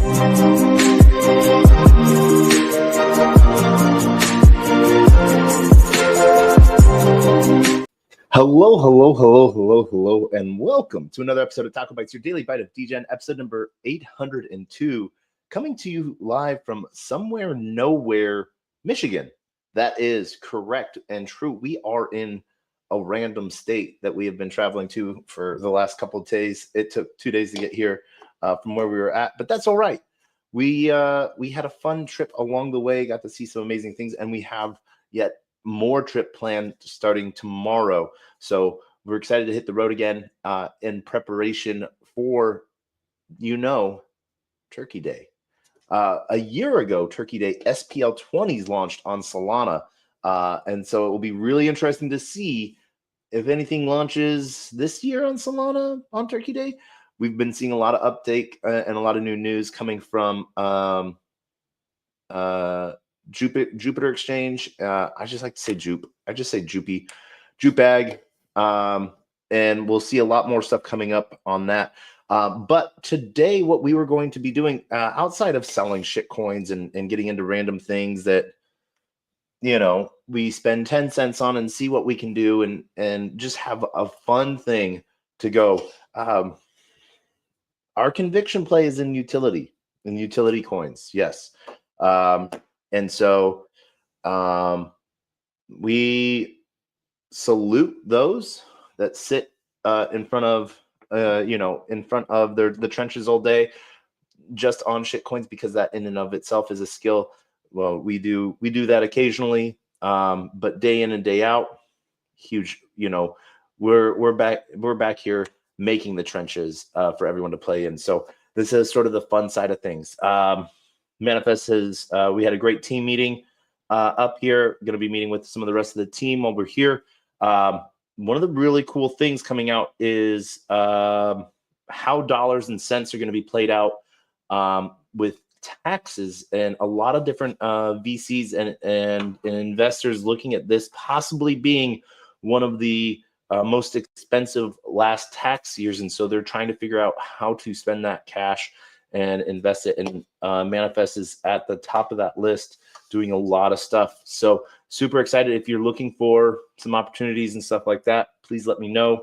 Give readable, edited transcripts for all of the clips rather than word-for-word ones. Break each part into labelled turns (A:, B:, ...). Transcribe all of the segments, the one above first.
A: Hello, hello, hello, hello, hello, and welcome to another episode of TacoBytes, your daily bite of Degen, episode number 802, coming to you live from somewhere, nowhere, Michigan. That is correct and true. We are in a random state that we have been traveling to for the last couple of days. It took 2 days to get here from where we were at, but that's all right. We had a fun trip along the way, got to see some amazing things, and we have yet more trip planned starting tomorrow. So we're excited to hit the road again in preparation for, Turkey Day. A year ago, Turkey Day, SPL 20s launched on Solana. And so it will be really interesting to see if anything launches this year on Solana on Turkey Day. We've been seeing a lot of update and a lot of new news coming from Jupiter Exchange. I just like to say Jupe. I just say Jupy, Jupag. And we'll see a lot more stuff coming up on that. But today, what we were going to be doing outside of selling shit coins and getting into random things that, we spend 10 cents on and see what we can do and just have a fun thing to go. Our conviction play is in utility coins. Yes. And so we salute those that sit in front of the trenches all day just on shit coins, because that in and of itself is a skill. Well, we do that occasionally, but day in and day out, huge. We're back here making the trenches for everyone to play in. So this is sort of the fun side of things. Manifest we had a great team meeting up here. Going to be meeting with some of the rest of the team while we're here. One of the really cool things coming out is how dollars and cents are going to be played out with taxes, and a lot of different VCs and investors looking at this possibly being one of the most expensive last tax years. And so they're trying to figure out how to spend that cash and invest it. And Manifest is at the top of that list, doing a lot of stuff. So super excited. If you're looking for some opportunities and stuff like that, please let me know.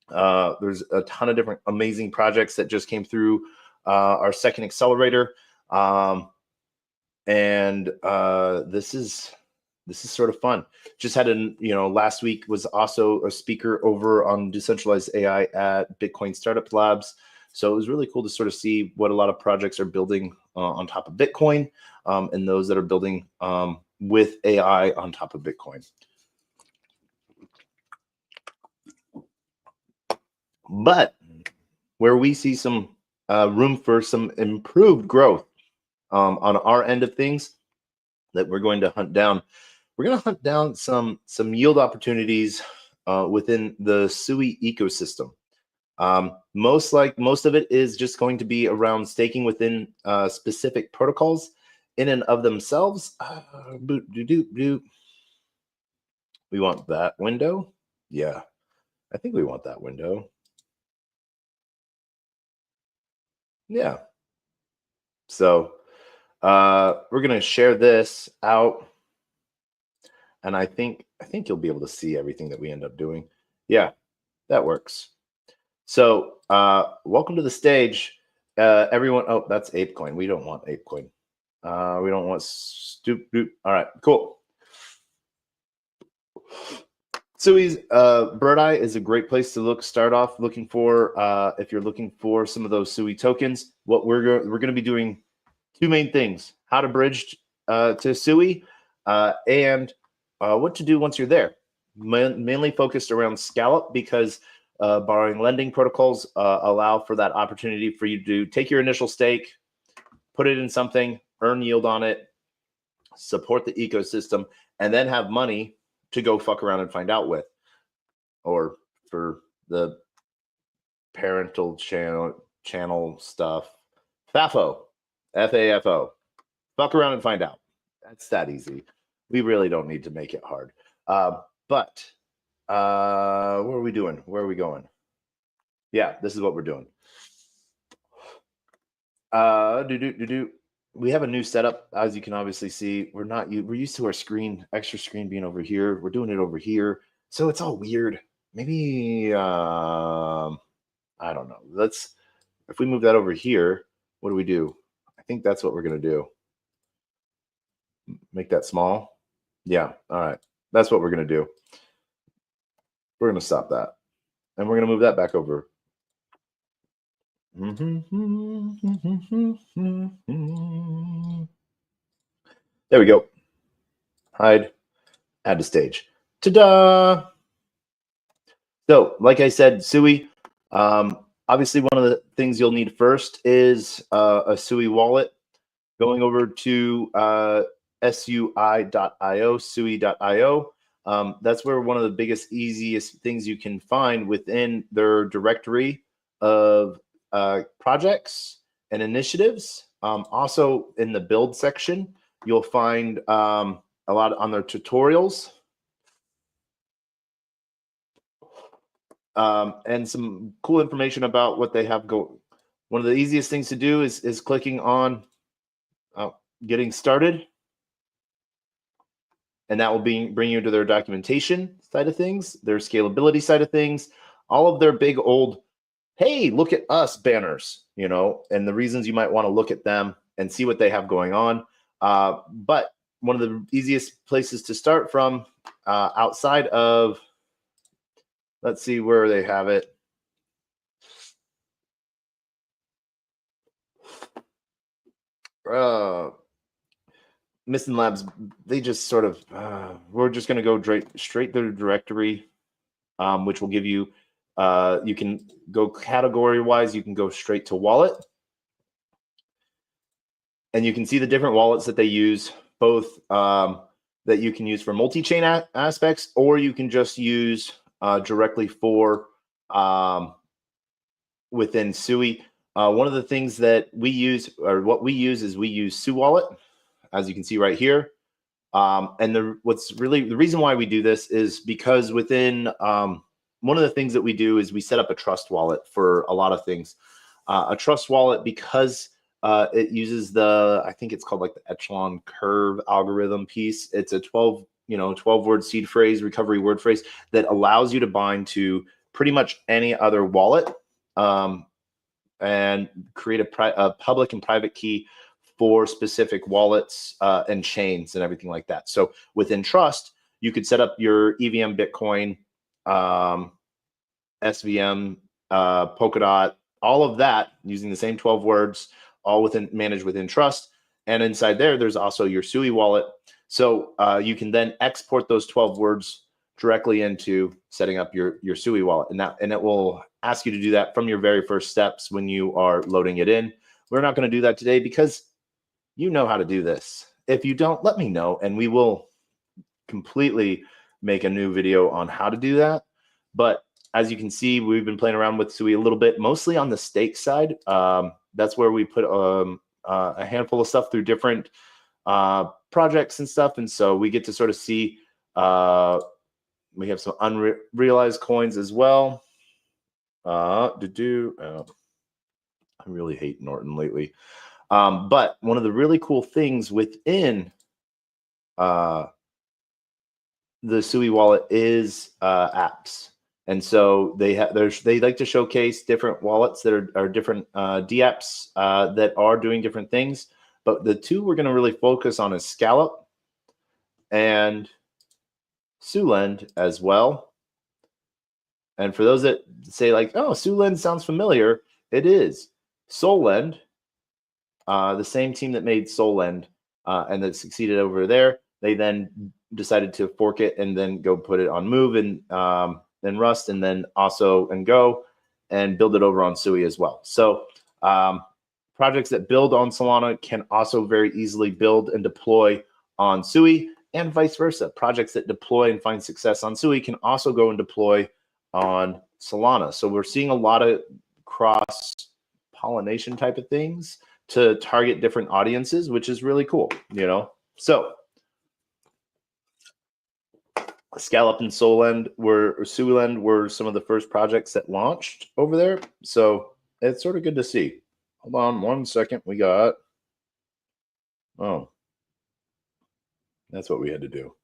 A: There's a ton of different amazing projects that just came through our second accelerator. This is sort of fun. Just had last week was also a speaker over on decentralized AI at Bitcoin Startup Labs. So it was really cool to sort of see what a lot of projects are building on top of Bitcoin, and those that are building with AI on top of Bitcoin. But where we see some room for some improved growth on our end of things that we're going to hunt down. We're going to hunt down some yield opportunities within the SUI ecosystem. Most of it is just going to be around staking within specific protocols in and of themselves. We want that window. Yeah, I think we want that window. Yeah. So we're going to share this out, and I think you'll be able to see everything that we end up doing. Yeah, that works. So welcome to the stage, everyone. Oh, that's ApeCoin. We don't want ApeCoin. We don't want All right, cool. SUI's Bird Eye is a great place to start off looking for if you're looking for some of those SUI tokens. What we're going to be doing, two main things: how to bridge to SUI, and what to do once you're there. Mainly focused around Scallop, because borrowing lending protocols allow for that opportunity for you to take your initial stake, put it in something, earn yield on it, support the ecosystem, and then have money to go fuck around and find out with, or for the parental channel stuff, FAFO, FAFO, fuck around and find out. That's that easy. We really don't need to make it hard. But what are we doing? Where are we going? Yeah, this is what we're doing. We have a new setup, as you can obviously see. We're used to our extra screen being over here. We're doing it over here, so it's all weird. Maybe I don't know. If we move that over here, what do we do? I think that's what we're gonna do. Make that small. Yeah. All right. That's what we're gonna do. We're gonna stop that, and we're gonna move that back over. There we go. Hide. Add to stage. Ta-da! So, like I said, SUI. Obviously, one of the things you'll need first is a SUI wallet. Going over to SUI.io, SUI.io. That's where one of the biggest, easiest things you can find within their directory of projects and initiatives. Also, in the build section, you'll find a lot on their tutorials. And some cool information about what they have going. One of the easiest things to do is clicking on getting started, and that will bring you to their documentation side of things, their scalability side of things, all of their big old, hey, look at us banners, and the reasons you might want to look at them and see what they have going on. But one of the easiest places to start from outside of, let's see where they have it. Missing Labs, they just sort of, we're just going to go straight to the directory, which will give you, you can go category-wise, you can go straight to wallet. And you can see the different wallets that they use, both that you can use for multi-chain aspects, or you can just use directly for within SUI. One of the things that we use, or what we use, is we use SUI Wallet, as you can see right here. And the reason why we do this is because within one of the things that we do is we set up a trust wallet for a lot of things. A trust wallet, because it uses I think it's called like the echelon curve algorithm piece. It's a 12 word seed phrase, recovery word phrase that allows you to bind to pretty much any other wallet and create a public and private key for specific wallets and chains and everything like that. So within Trust, you could set up your EVM Bitcoin, SVM, Polkadot, all of that using the same 12 words, all managed within Trust. And inside there's also your SUI wallet. So you can then export those 12 words directly into setting up your SUI wallet. And it will ask you to do that from your very first steps when you are loading it in. We're not going to do that today because you know how to do this. If you don't, let me know, and we will completely make a new video on how to do that. But as you can see, we've been playing around with SUI a little bit, mostly on the stake side. That's where we put a handful of stuff through different projects and stuff. And so we get to sort of see, we have some unrealized coins as well. I really hate Norton lately. But one of the really cool things within the SUI wallet is apps. And so they like to showcase different wallets that are different dApps that are doing different things. But the two we're going to really focus on is Scallop and Sulend as well. And for those that say like, oh, Sulend sounds familiar, it is. Solend, the same team that made Solend and that succeeded over there, they then decided to fork it and then go put it on Move and then Rust, and then also and Go and build it over on SUI as well. So projects that build on Solana can also very easily build and deploy on SUI, and vice versa. Projects that deploy and find success on SUI can also go and deploy on Solana. So we're seeing a lot of cross-pollination type of things to target different audiences, which is really cool, So Scallop and Sulend were some of the first projects that launched over there. So it's sort of good to see. Hold on 1 second. We got, oh, that's what we had to do.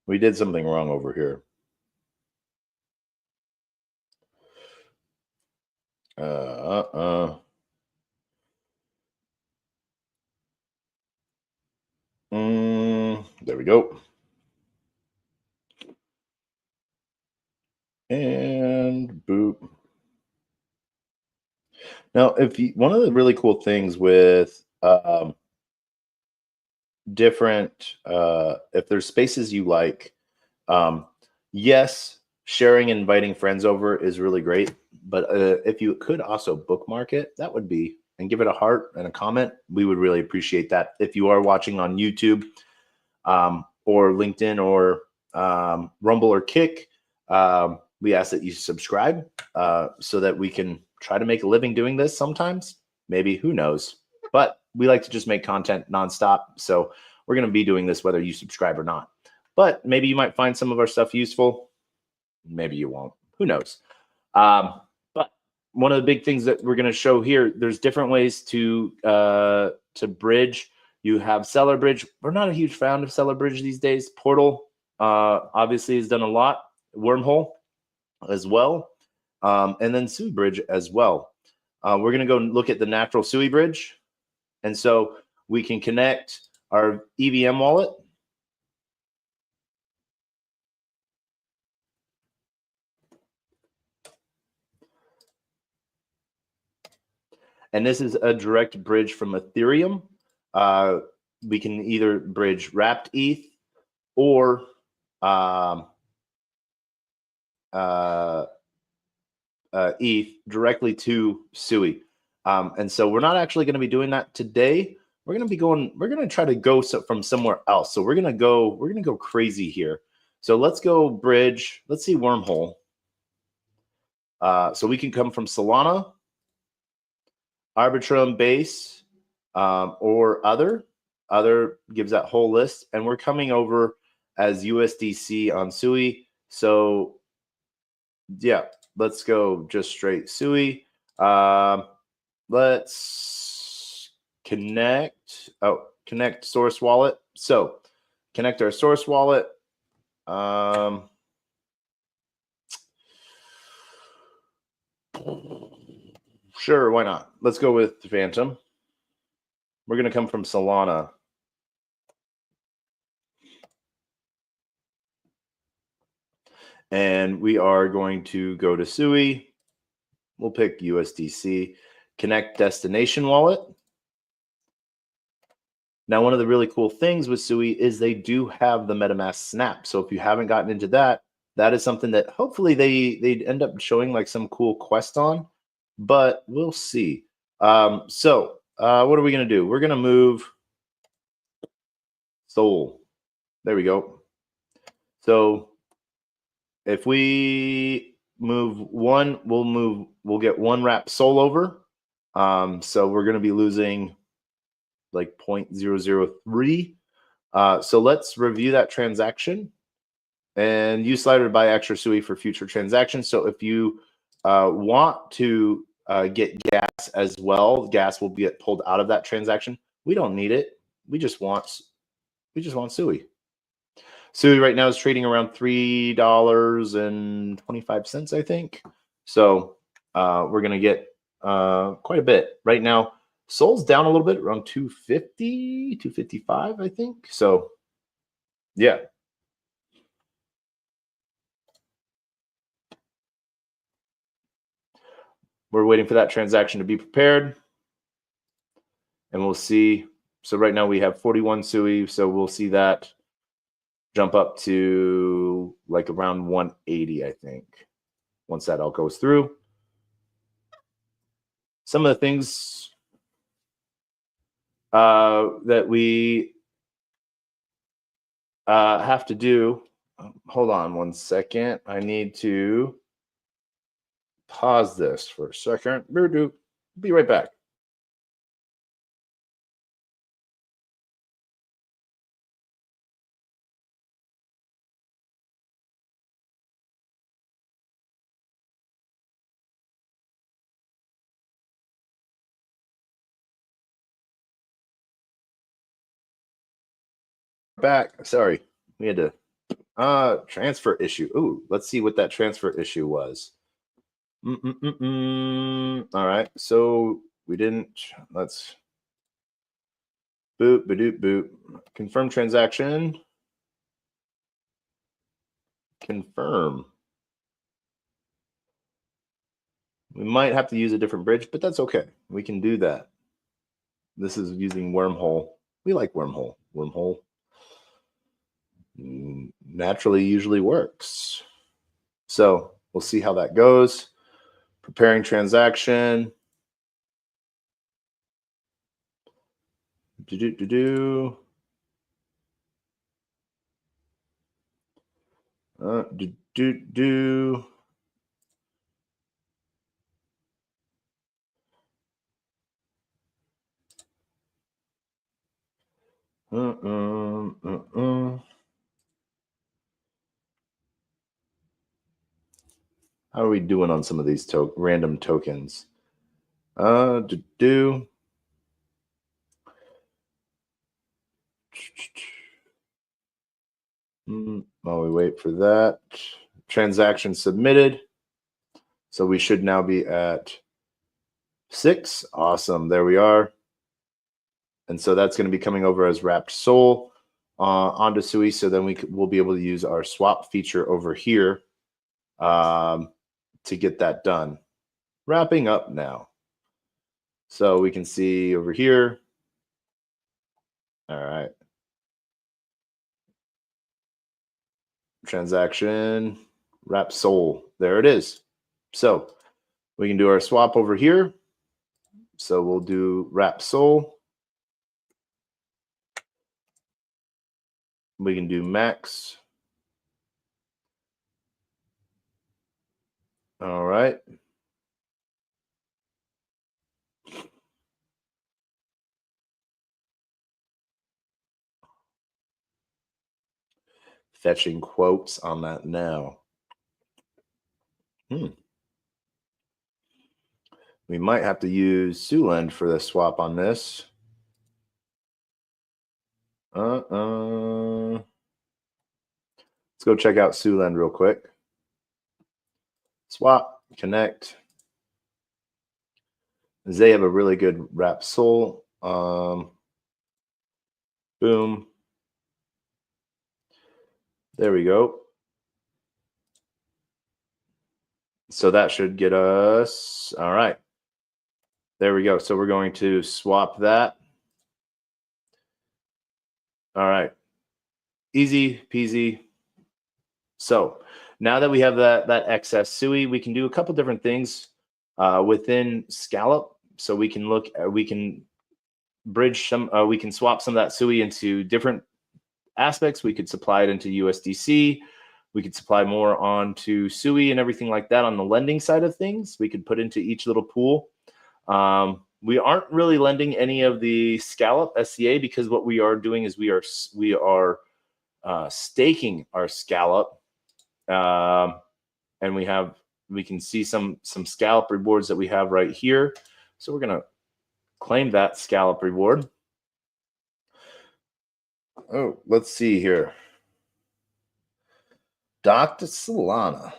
A: We did something wrong over here. There we go. And boop. Now, one of the really cool things with different, if there's spaces you like, yes, sharing and inviting friends over is really great. But if you could also bookmark it, that would be, and give it a heart and a comment, we would really appreciate that. If you are watching on YouTube or LinkedIn or Rumble or Kick, we ask that you subscribe so that we can try to make a living doing this sometimes. Maybe, who knows? But we like to just make content nonstop. So we're going to be doing this whether you subscribe or not. But maybe you might find some of our stuff useful. Maybe you won't. Who knows? But one of the big things that we're going to show here, there's different ways to bridge. You have Seller Bridge. We're not a huge fan of Seller Bridge these days. Portal obviously has done a lot. Wormhole as well. And then SUI Bridge as well. We're going to go look at the natural SUI Bridge. And so we can connect our EVM wallet. And this is a direct bridge from Ethereum. We can either bridge wrapped ETH or ETH directly to SUI. And so we're not actually going to be doing that today. We're going to try to go from somewhere else. So we're going to go crazy here. So let's go bridge. Let's see Wormhole. So we can come from Solana, Arbitrum Base, or other. Other gives that whole list. And we're coming over as USDC on SUI. So yeah, let's go just straight SUI. Let's connect. Connect source wallet. So connect our source wallet. Sure, why not? Let's go with Phantom. We're going to come from Solana. And we are going to go to SUI. We'll pick USDC. Connect destination wallet. Now, one of the really cool things with SUI is they do have the MetaMask Snap. So if you haven't gotten into that, that is something that hopefully they end up showing like some cool quest on, but we'll see. So what are we going to do? We're going to move Sol. There we go. So if we move one, we'll get one wrap Sol over. So we're going to be losing like 0.003. So let's review that transaction and use slider to buy extra SUI for future transactions. So if you want to get gas as well, gas will get pulled out of that transaction. We don't need it. We just want SUI. SUI right now is trading around $3.25, I think. So we're going to get quite a bit. Right now, Sol's down a little bit, around 250, 255, I think. So, yeah. We're waiting for that transaction to be prepared. And we'll see. So right now we have 41 SUI. So we'll see that jump up to like around 180, I think, once that all goes through. Some of the things that we have to do. Hold on 1 second. I need to pause this for a second. Be right back. back. Sorry, we had to transfer issue. Ooh, let's see what that transfer issue was. All right, so we didn't. Let's boop, badoop, boop. Confirm transaction. Confirm. We might have to use a different bridge, but that's okay. We can do that. This is using wormhole. We like wormhole. Wormhole naturally usually works. So we'll see how that goes. Preparing transaction. Do. Do. How are we doing on some of these random tokens? Do. While we wait for that, transaction submitted. So we should now be at 6. Awesome. There we are. And so that's going to be coming over as wrapped SOL onto SUI. So then we'll be able to use our swap feature over here to get that done. Wrapping up now. So we can see over here. All right. Transaction, wrap SOL. There it is. So we can do our swap over here. So we'll do wrap SOL. We can do max. All right. Fetching quotes on that now. We might have to use SUI for the swap on this. Let's go check out SUI real quick. Swap, connect. They have a really good wrap SOL. Boom. There we go. So that should get us, all right. There we go. So we're going to swap that. All right. Easy peasy. So now that we have that excess SUI, we can do a couple different things within Scallop. So we can we can bridge some, we can swap some of that SUI into different aspects. We could supply it into USDC. We could supply more onto SUI and everything like that on the lending side of things. We could put into each little pool. We aren't really lending any of the Scallop SCA because what we are doing is we are staking our Scallop, and we can see some Scallop rewards that we have right here. So we're gonna claim that Scallop reward. Oh, let's see here. Dr. Solana.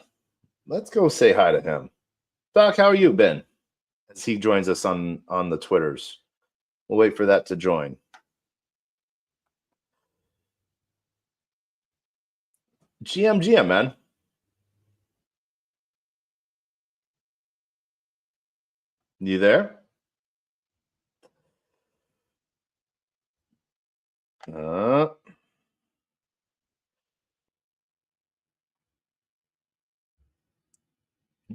A: Let's go say hi to him. Doc, how are you been? As he joins us on the Twitters. We'll wait for that to join. GM, man. You there?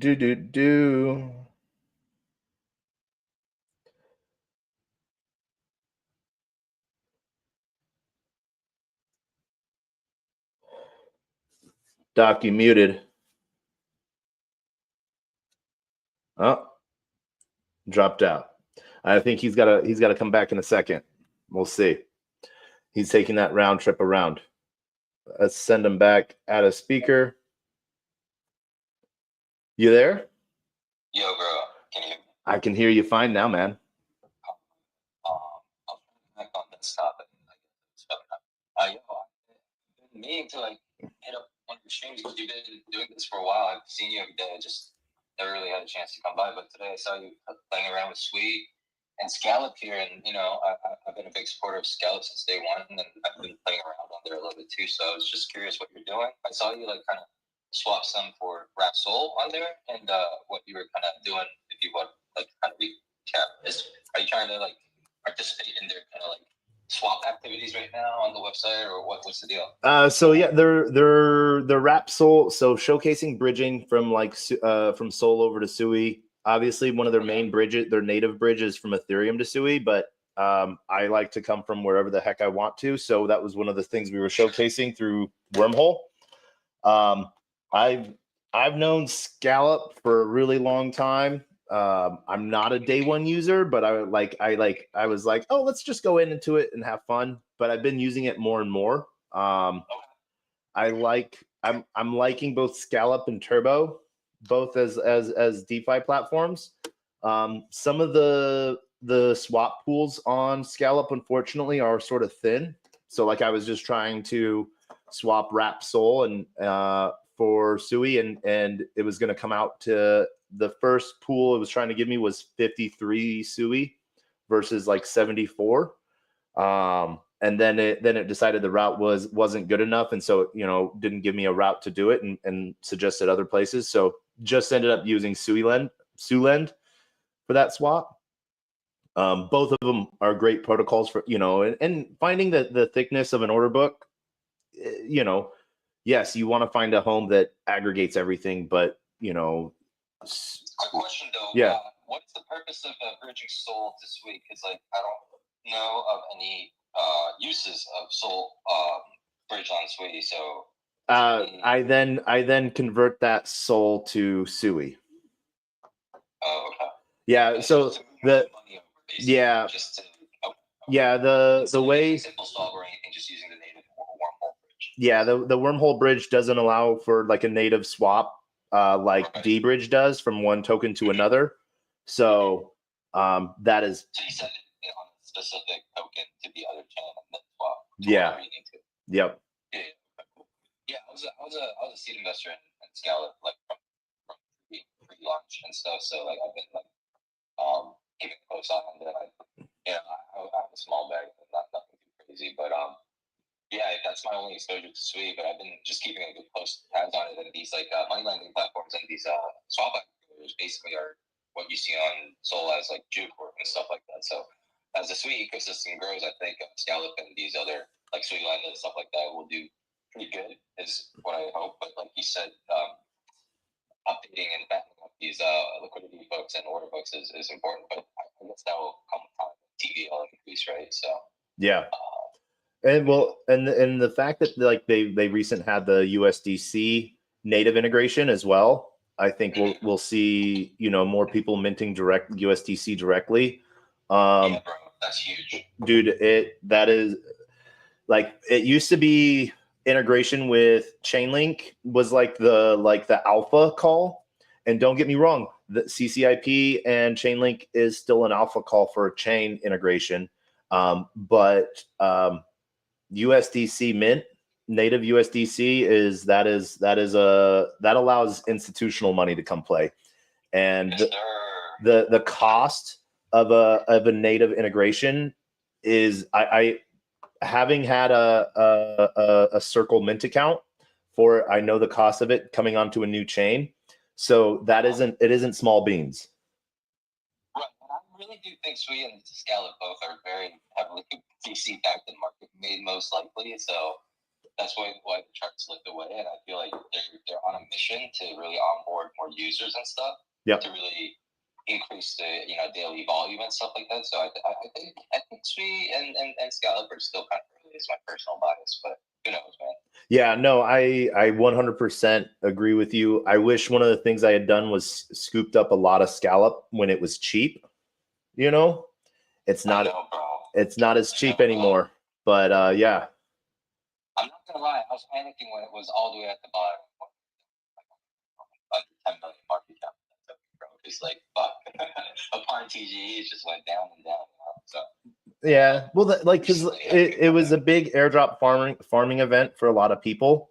A: Do. Doc, you muted. Oh, dropped out. I think he's got to come back in a second. We'll see. He's taking that round trip around. Let's send him back. Add a speaker. You there?
B: Yo, bro. Can you hear me?
A: I can hear you fine now, man.
B: I'll try to connect on this topic. Yo, meaning to like hit up one of your streams because you've been doing this for a while. I've seen you every day. I just never really had a chance to come by. But today I saw you playing around with SUI and Scallop here, and I've been a big supporter of Scallop since day one, and I've been playing around on there a little bit too. So I was just curious what you're doing. I saw you like kind of swap some for Rap Soul on there, and what you were kind of doing. If you want like kind of recap, are you trying to like participate in their kind of like swap activities right now on the website, or what's the deal?
A: So yeah, they're Rap Soul, so showcasing bridging from like from Soul over to SUI. Obviously, one of their main bridges, their native bridges from Ethereum to SUI, but I like to come from wherever the heck I want to. So that was one of the things we were showcasing through Wormhole. I've known Scallop for a really long time. I'm not a day one user, but I was like, oh, let's just go into it and have fun. But I've been using it more and more. I'm liking both Scallop and Turbo, both as DeFi platforms. Some of the swap pools on Scallop, unfortunately, are sort of thin. So like I was just trying to swap Rap Soul and for SUI, and it was going to come out to the first pool it was trying to give me was 53 SUI versus like 74. And then it decided the route wasn't good enough, and so didn't give me a route to do it, and suggested other places. So just ended up using SULend for that swap. Both of them are great protocols for and finding the thickness of an order book. Yes, you want to find a home that aggregates everything, but
B: Quick question though.
A: Yeah.
B: What's the purpose of bridging Soul to SUI? Because like I don't know of any uses of Soul bridge on SUI. So
A: I then convert that Soul to SUI.
B: Oh, okay.
A: Yeah.
B: And
A: So
B: just to move money over, basically,
A: yeah.
B: Just to,
A: Yeah, the way
B: simple solve or anything, just using the native wormhole bridge.
A: Yeah, the wormhole bridge doesn't allow for like a native swap like
B: Right.
A: D-Bridge does from one token to another. So that is
B: So you send it on a specific token to the other chain and then swap to
A: Yeah.
B: whatever you need to.
A: Yep.
B: Yeah, I was a seed investor in Scallop like from pre-launch and stuff. So like I've been like keeping a close eye on that. I have a small bag, nothing too crazy, but yeah, that's my only exposure to SUI. But I've been just keeping a good close tabs on it, and these like money lending platforms and these swap aggregators basically are what you see on Sol as like Juke and stuff like that. So as the SUI ecosystem grows, I think Scallop and these other like SUI Land and stuff like that will do pretty good, is what I hope. But like you said, updating and backing up these liquidity books and order books is important. But I guess that will come with time. TVL increase, right? So
A: Yeah. And well, and the fact that like they recent had the USDC native integration as well, I think we'll see more people minting direct USDC directly.
B: yeah, bro, that's huge,
A: Dude. That is like it used to be. Integration with Chainlink was like the alpha call, and don't get me wrong, the CCIP and Chainlink is still an alpha call for a chain integration, but USDC Mint, native USDC that allows institutional money to come play, and the cost of a native integration is I having had a Circle Mint account for I know the cost of it coming onto a new chain, so that isn't small beans.
B: Right, and I really do think SUI and Scallop both are very heavily VC backed and market made most likely. So that's why the charts look the way, and I feel like they're on a mission to really onboard more users and stuff.
A: Yep.
B: To really increase the daily volume and stuff like that. So I think SUI and Scallop are still kind of early. Is my personal bias, but who knows, man.
A: Yeah, no, I 100% agree with you. I wish one of the things I had done was scooped up a lot of Scallop when it was cheap. It's not it's not as cheap anymore. But yeah.
B: I'm not gonna lie, I was panicking when it was all the way at the bottom. Under 10 million market cap. It's like fuck. Upon TGE, it just went down and down. So
A: Yeah, well, like because it was a big airdrop farming event for a lot of people,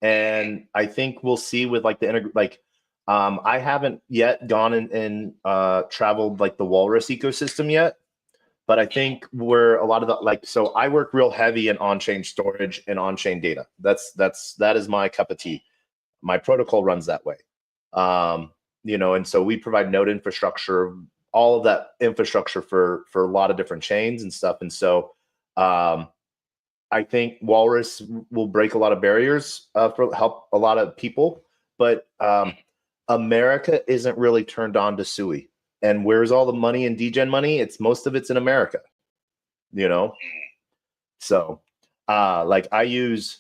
A: and I think we'll see with like I haven't yet gone and traveled like the Walrus ecosystem yet, but I think where a lot of the so I work real heavy in on-chain storage and on-chain data. That is my cup of tea. My protocol runs that way. And so we provide node infrastructure, all of that infrastructure for a lot of different chains and stuff. And so I think Walrus will break a lot of barriers for help a lot of people, but America isn't really turned on to SUI. And where's all the money in Degen money? Most of it's in America, So like I use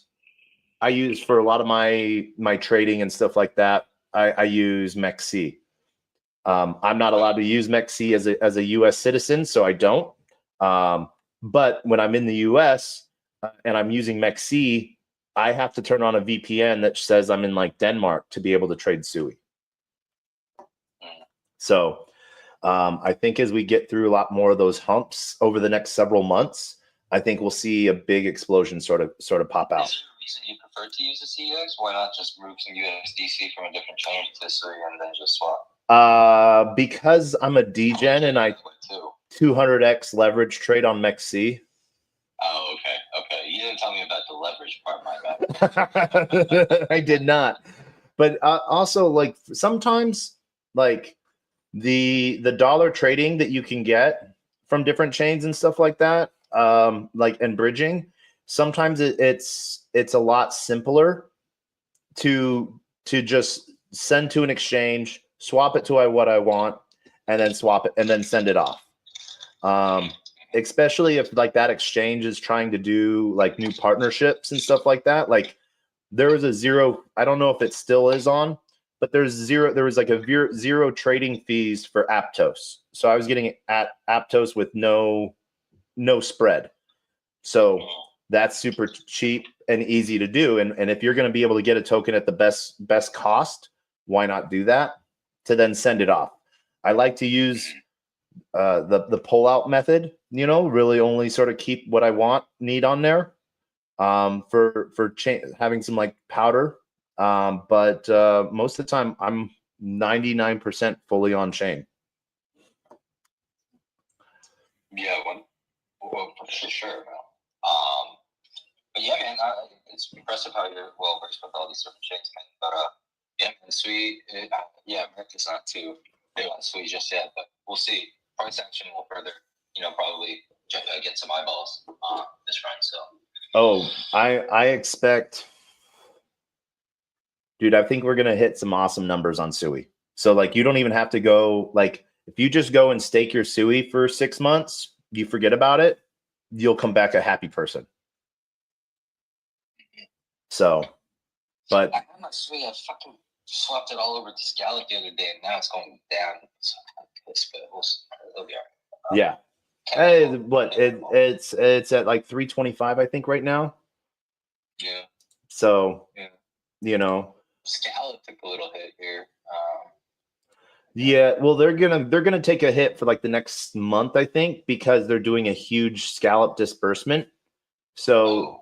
A: for a lot of my trading and stuff like that, I use MEXC. I'm not allowed to use MEXC as a US citizen, so I don't. But when I'm in the US and I'm using MEXC, I have to turn on a VPN that says I'm in like Denmark to be able to trade SUI. So I think as we get through a lot more of those humps over the next several months, I think we'll see a big explosion sort of pop out.
B: Is there a reason you prefer to use a CEX? Why not just move some USDC from a different chain to SUI and then just swap?
A: Because I'm a Degen and I 200x leverage trade on MEXC.
B: Oh, okay. You didn't tell me about the leverage part, my bad.
A: I did not. But also, like sometimes, like the dollar trading that you can get from different chains and stuff like that, like and bridging, sometimes it's a lot simpler to just send to an exchange, swap it to what I want, and then swap it and then send it off. Especially if like that exchange is trying to do like new partnerships and stuff like that. Like there was a zero, I don't know if it still is on, but there was like a zero trading fees for Aptos. So I was getting at Aptos with no spread. So that's super cheap and easy to do. And if you're going to be able to get a token at the best cost, why not do that to then send it off? I like to use the pull out method, really only sort of keep what I need on there for having some like powder. But most of the time I'm 99% fully on chain.
B: Yeah, well, for sure. But yeah, man, it's impressive how you're well versed with all these different chains, man. But yeah, man, SUI, America's not too big on SUI just yet, but we'll see. Price action will further, probably get some eyeballs this run. So.
A: Oh, I expect, dude. I think we're gonna hit some awesome numbers on SUI. So like, you don't even have to go like if you just go and stake your SUI for 6 months, you forget about it, you'll come back a happy person. So, but
B: I have my SUI. I fucking swapped it all over to Scallop the other day, and now it's going down. So it'll be all right.
A: Yeah. Hey, what it's at like 325, I think, right now.
B: Yeah.
A: So,
B: Scallop took a little hit here.
A: Yeah, well, they're gonna take a hit for like the next month, I think, because they're doing a huge scallop disbursement. So,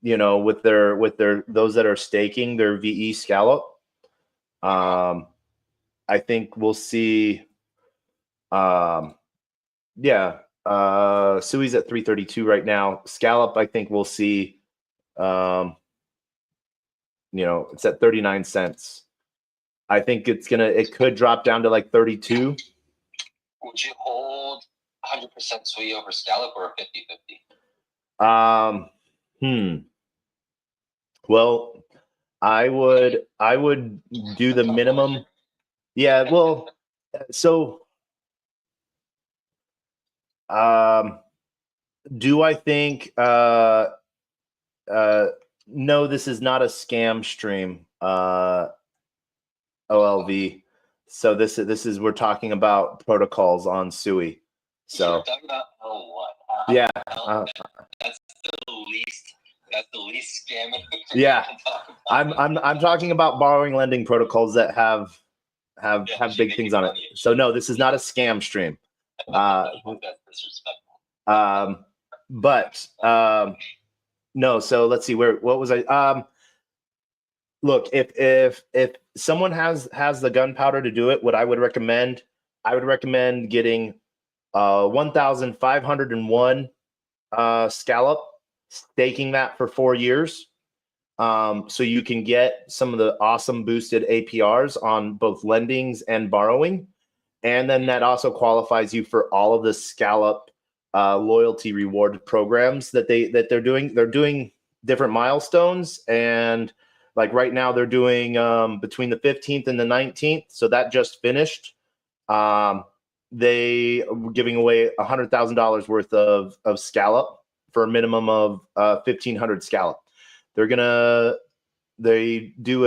A: with their those that are staking their VE scallop, I think we'll see. SUI's at 332 right now. Scallop, I think we'll see. It's at 39 cents. I think it could drop down to like 32.
B: Would you hold 100% SUI over scallop or
A: 50-50? Well, I would do the minimum. Yeah, well, so do I think no, this is not a scam stream. OLV. So this is we're talking about protocols on SUI. So
B: you're talking about what?
A: Yeah.
B: That's the least scamming.
A: Yeah. I'm talking about borrowing lending protocols that have big things on it. So no, this is not a scam stream.
B: That's disrespectful.
A: No, so let's see what was I? Look, if someone has the gunpowder to do it, what I would recommend getting 1,501 scallop, staking that for 4 years. So you can get some of the awesome boosted APRs on both lendings and borrowing. And then that also qualifies you for all of the scallop loyalty reward programs that they're doing. They're doing different milestones, and like right now they're doing between the 15th and the 19th. So that just finished. They were giving away $100,000 worth of scallop for a minimum of 1,500 scallop. They do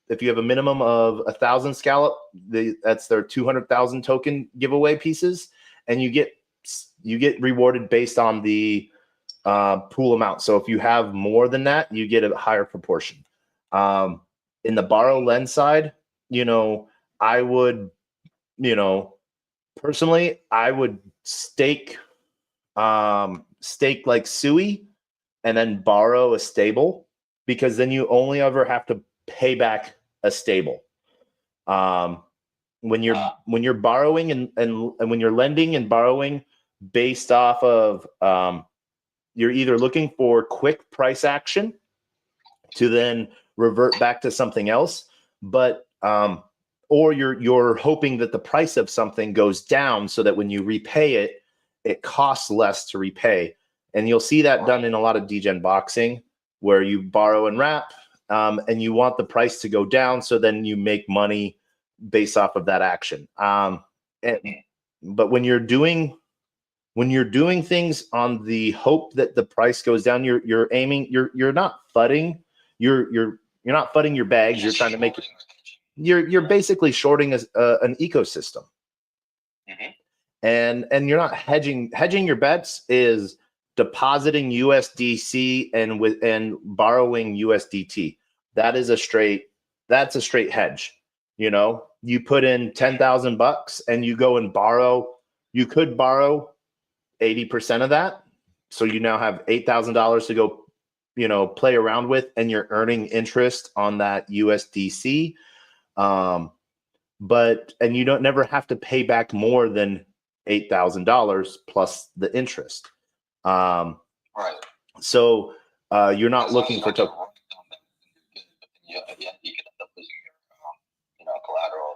A: if you have a minimum of 1,000 scallop, that's their 200,000 token giveaway pieces, and you get rewarded based on the pool amount. So if you have more than that, you get a higher proportion. In the borrow lend side, I would, personally, I would stake like SUI and then borrow a stable, because then you only ever have to pay back a stable. When you're borrowing and when you're lending and borrowing based off of you're either looking for quick price action to then revert back to something else, but or you're hoping that the price of something goes down so that when you repay it, it costs less to repay. And you'll see that done in a lot of degen boxing, where you borrow and wrap, and you want the price to go down, so then you make money based off of that action. But when you're doing things on the hope that the price goes down, you're aiming, you're not fudding, you're not fudding your bags. You're trying to make it. You're basically shorting an ecosystem, and you're not hedging. Hedging your bets is depositing USDC and borrowing USDT. That's a straight hedge. You put in $10,000 and you go and borrow. You could borrow 80% of that, so you now have $8,000 to go, play around with, and you're earning interest on that USDC. But you don't never have to pay back more than $8,000 plus the interest. Right. So you're not looking for token.
B: You could end up losing your collateral.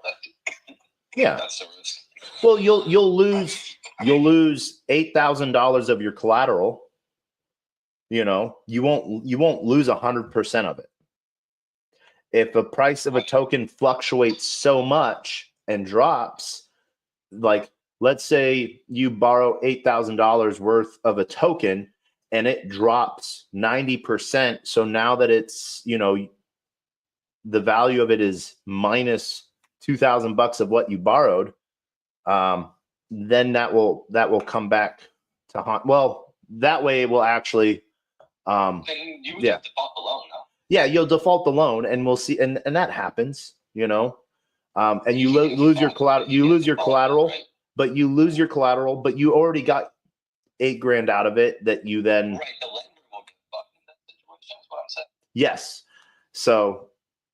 A: Yeah.
B: That's the risk.
A: Well, you'll lose $8,000 of your collateral. You won't lose 100% of it. If the price of a token fluctuates so much and drops, like let's say you borrow $8,000 worth of a token and it drops 90%. So now that it's, the value of it is minus $2,000 of what you borrowed, then that will come back to haunt. Well, that way it will actually,
B: you would default the loan, though.
A: Yeah, you'll default the loan, and we'll see, and that happens, and you lose your collateral. You lose your collateral, right? But you lose your collateral, but you already got $8,000 out of it that you then.
B: Right, the lender will get fucked in that situation. Is what I'm saying.
A: Yes, so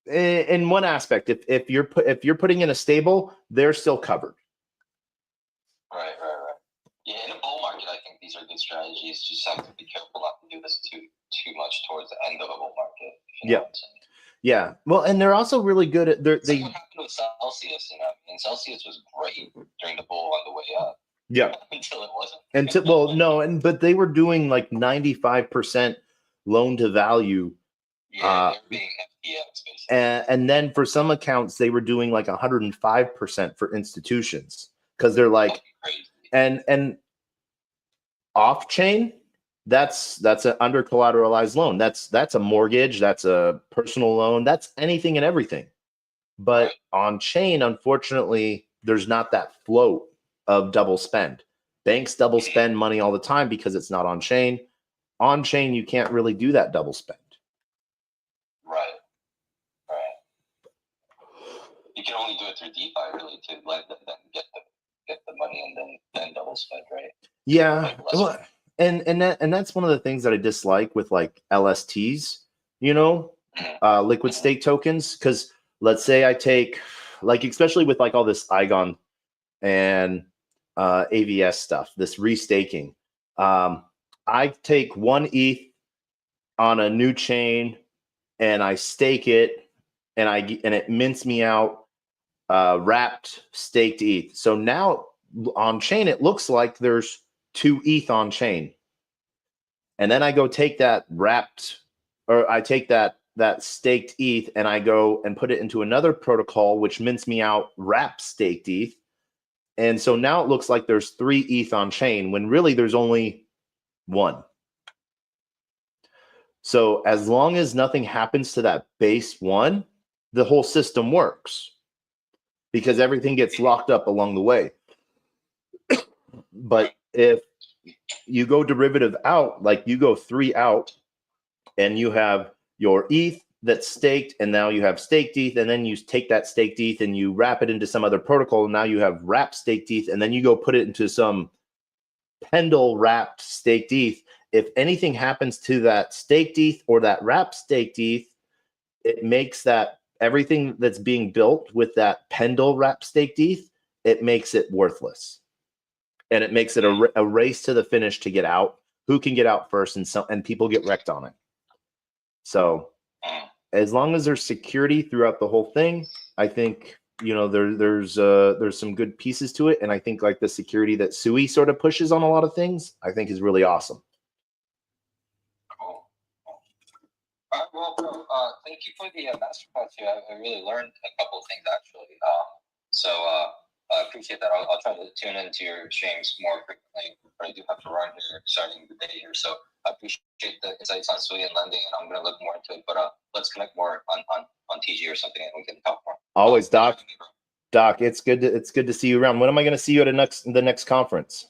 A: in one aspect, if you're putting in a stable, they're still covered.
B: Right. Yeah, in a bull market, I think these are good strategies. Just have to be careful not to do this too much towards the end of a bull market.
A: Yeah. Well, and they're also really good at
B: what happened with Celsius, and Celsius was great during the bull on the way up.
A: Yeah.
B: Until it wasn't.
A: But they were doing like 95% loan to value.
B: Yeah, they were being FTX basically.
A: And then for some accounts, they were doing like 105% for institutions, because they're like, and off chain, that's an under collateralized loan. That's a mortgage, that's a personal loan, that's anything and everything. But on chain, unfortunately, there's not that float of double spend. Banks double spend money all the time because it's not on chain. On chain, you can't really do that double spend.
B: Right. You can only do it through DeFi, really, to lend and then get the money and then double spend, right?
A: Yeah.
B: like less.
A: Well, and that's one of the things that I dislike with like LSTs, you know, liquid state tokens. Because let's say I take, like, especially with like all this Igon and AVS stuff, this restaking. I take 1 ETH on a new chain and I stake it, and it mints me out wrapped staked ETH. So now on chain, it looks like there's 2 ETH on chain. And then I go take that wrapped, or I take that staked ETH and I go and put it into another protocol, which mints me out wrapped staked ETH. And so now it looks like there's 3 ETH on chain when really there's only 1. So as long as nothing happens to that base 1, the whole system works because everything gets locked up along the way. But if you go derivative out, like you go 3 out and you have your ETH that's staked, and now you have staked ETH, and then you take that staked ETH and you wrap it into some other protocol, and now you have wrapped staked ETH, and then you go put it into some Pendle wrapped staked ETH. If anything happens to that staked ETH or that wrapped staked ETH, it makes that everything that's being built with that Pendle wrapped staked ETH, it makes it worthless. And it makes it a race to the finish to get out. Who can get out first, and people get wrecked on it. So as long as there's security throughout the whole thing, I think, you know, there's some good pieces to it. And I think like the security that SUI sort of pushes on a lot of things, I think is really awesome.
B: Cool. Well, bro, thank you for the masterclass here. I really learned a couple of things actually. So I appreciate that. I'll try to tune into your streams more frequently, but I do have to run here starting the day here. So I appreciate the insights on SUI and lending, and I'm going to look more into it. But let's connect more on TG or something, and we can talk more.
A: Always, Doc. Doc, it's good to see you around. When am I going to see you at the next conference?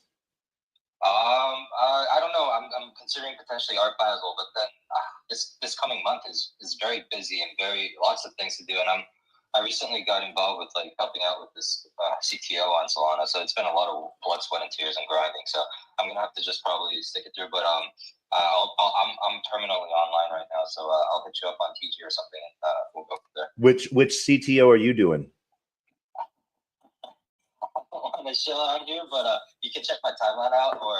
B: I don't know. I'm considering potentially Art Basel, but then this coming month is very busy and lots of things to do, and I recently got involved with like helping out with this CTO on Solana, so it's been a lot of blood, sweat, and tears and grinding. So I'm gonna have to just probably stick it through. But I'm terminally online right now, so I'll hit you up on TG or something, and we'll go from there.
A: Which CTO are you doing?
B: I'm gonna chill out here, but you can check my timeline out, or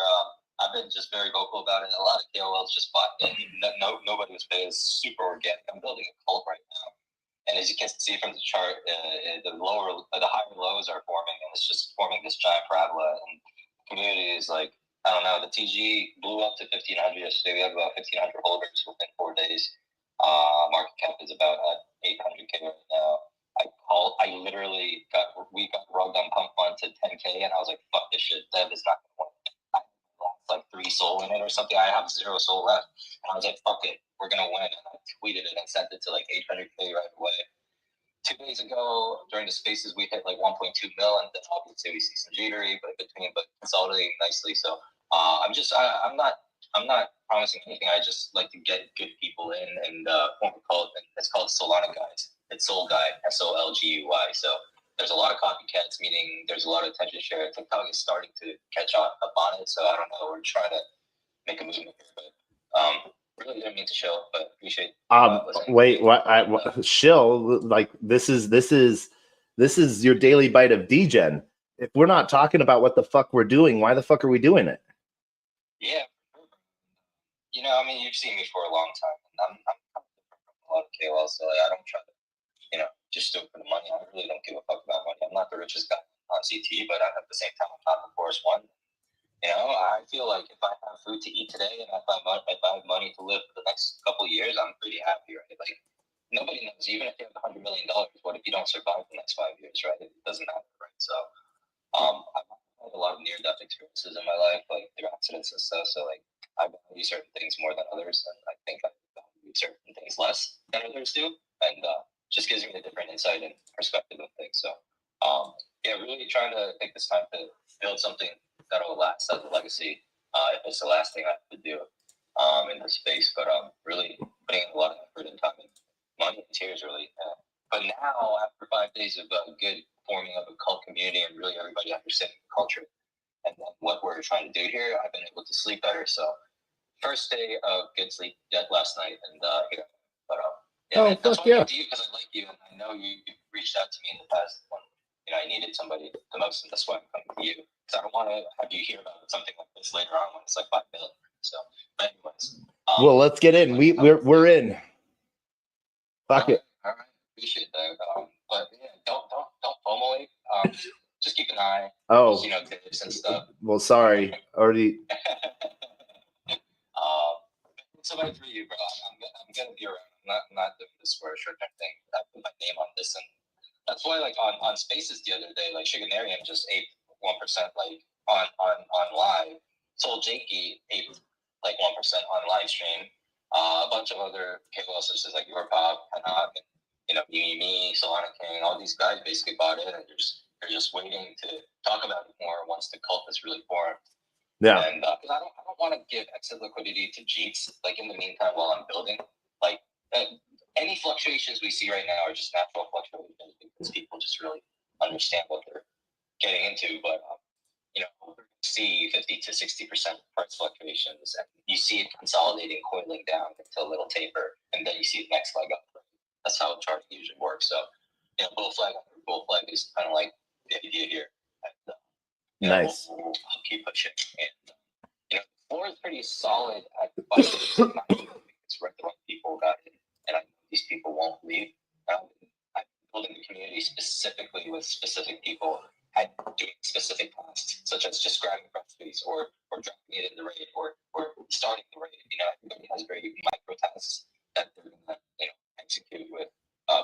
B: I've been just very vocal about it. A lot of KOLs just bought in. Nobody was paid. It's super organic. I'm building a cult right now. And as you can see from the chart, the higher lows are forming, and it's just forming this giant parabola. And the community is like, I don't know, the TG blew up to 1,500 yesterday. We have about 1,500 holders within 4 days. Market cap is about 800K right now. We got rugged on pump one to 10K, and I was like, fuck this shit. Dev is not going to win. I lost like 3 SOL in it or something. I have 0 SOL left. And I was like, fuck it. We're going to win. And I tweeted it and sent it to like 800K right away. 2 days ago, during the spaces, we hit like 1.2 mil, and then obviously we see some jittery, but consolidating nicely. So I'm not promising anything. I just like to get good people in and form a cult. It's called Solana Guys. It's Sol Guy, SOLGUY. So there's a lot of copycats, meaning there's a lot of attention share. TikTok is starting to catch up on it. So I don't know. We're trying to make a movement here, but really didn't mean to show, but appreciate.
A: Wait, what? Shill, like this is your daily bite of Degen. If we're not talking about what the fuck we're doing, why the fuck are we doing it?
B: Yeah, you know, I mean, you've seen me for a long time, and I'm from a lot of KOLs, so like, I don't try to, you know, just do it for the money. I really don't give a fuck about money. I'm not the richest guy on CT, but at the same time, I'm not the poorest one. You know, I feel like if I have food to eat today and if I have money to live for the next couple of years, I'm pretty happy, right? Like, nobody knows. Even if you have $100 million, what if you don't survive the next 5 years, right? It doesn't matter, right? So, I've had a lot of near-death experiences in my life, like through accidents and stuff. So, like, I value certain things more than others, and I think I value certain things less than others do, and just gives me a different insight and perspective of things. So, yeah, really trying to take this time to build something that'll last as a legacy. If it's the last thing I have to do in this space, but really putting in a lot of effort and time and money and tears, really. But now, after 5 days of good forming of a cult community and really everybody understanding the culture and what we're trying to do. dude here, I've been able to sleep better. So first day of good sleep last night, and yeah, but yeah,
A: Oh,
B: that's
A: fuck
B: why I
A: yeah.
B: came to you, because I like you, and I know you reached out to me in the past when I needed somebody the most, and that's why I'm coming to you. Because I don't want to have you hear about something like this later on when it's like 5 million. So, but anyways,
A: well, let's get in. We're in. Fuck it.
B: All right, appreciate that. But yeah, don't FOMO. Just keep an eye.
A: Oh,
B: Tips and stuff.
A: well, sorry, already.
B: Somebody for you, bro. I'm gonna be around. I'm not doing this for a short-term thing. I put my name on this, and that's why, like on Spaces the other day, like Shiganarian just ate 1%, like on live. Soul Jakey ate like 1% on live stream. A bunch of other KOLs such as like Your Pop, Hanok, and me, Solana King, all these guys basically bought it, and they're just waiting to talk about it more once the cult is really formed.
A: Yeah.
B: And because I don't want to give extra liquidity to Jeets, like in the meantime while I'm building. Like any fluctuations we see right now are just natural fluctuations because people just really understand what they're getting into. But we're going to see 50 to 60% price fluctuations, and you see it consolidating, coiling down into a little taper, and then you see the next leg up. That's how charting usually works. So, bull flag after bull flag is kind of like the idea here. And,
A: nice.
B: We'll keep pushing. And, the floor is pretty solid at the bottom. It's right, the right people got it, and I know these people won't leave. I'm building the community specifically with specific people at doing specific tasks, such as just grabbing recipes or dropping it in the raid or starting the raid. Everybody has very micro tasks that they're gonna execute with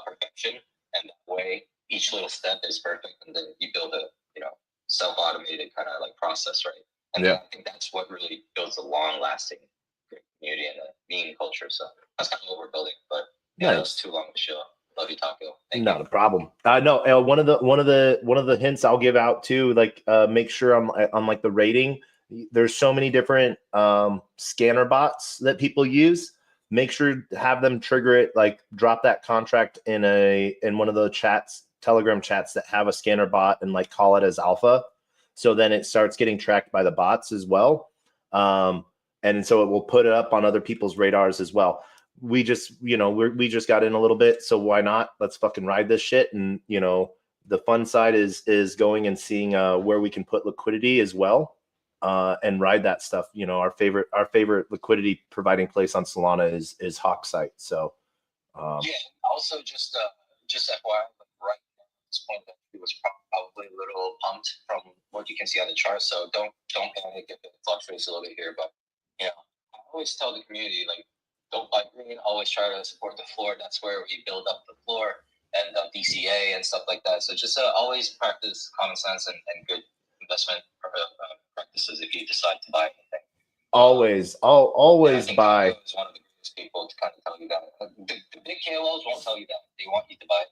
B: perfection, and that way each little step is perfect, and then you build a self-automated kind of like process, right? And I think that's what really builds a long-lasting great community and a meme culture. So that's kind of what we're building. But that was too long to show. Love you, Taco.
A: Not a problem. No, one of the hints I'll give out too, like make sure on like the rating. There's so many different scanner bots that people use. Make sure to have them trigger it, like drop that contract in one of the chats, Telegram chats that have a scanner bot, and like call it as alpha. So then it starts getting tracked by the bots as well. And so it will put it up on other people's radars as well. We just, we just got in a little bit, so why not? Let's fucking ride this shit. And the fun side is going and seeing where we can put liquidity as well, and ride that stuff. Our favorite liquidity providing place on Solana is Hawk site. So
B: yeah. Also, just FYI, right now at this point, it was probably a little pumped from what you can see on the chart. So don't panic if it fluctuates a little bit here. But I always tell the community, like, don't buy green. Always try to support the floor. That's where we build up the floor and DCA and stuff like that. So just always practice common sense and good investment practices if you decide to buy anything.
A: Always buy.
B: Is one of the greatest people to kind of tell you that. The big KOLs won't tell you that. They want you to buy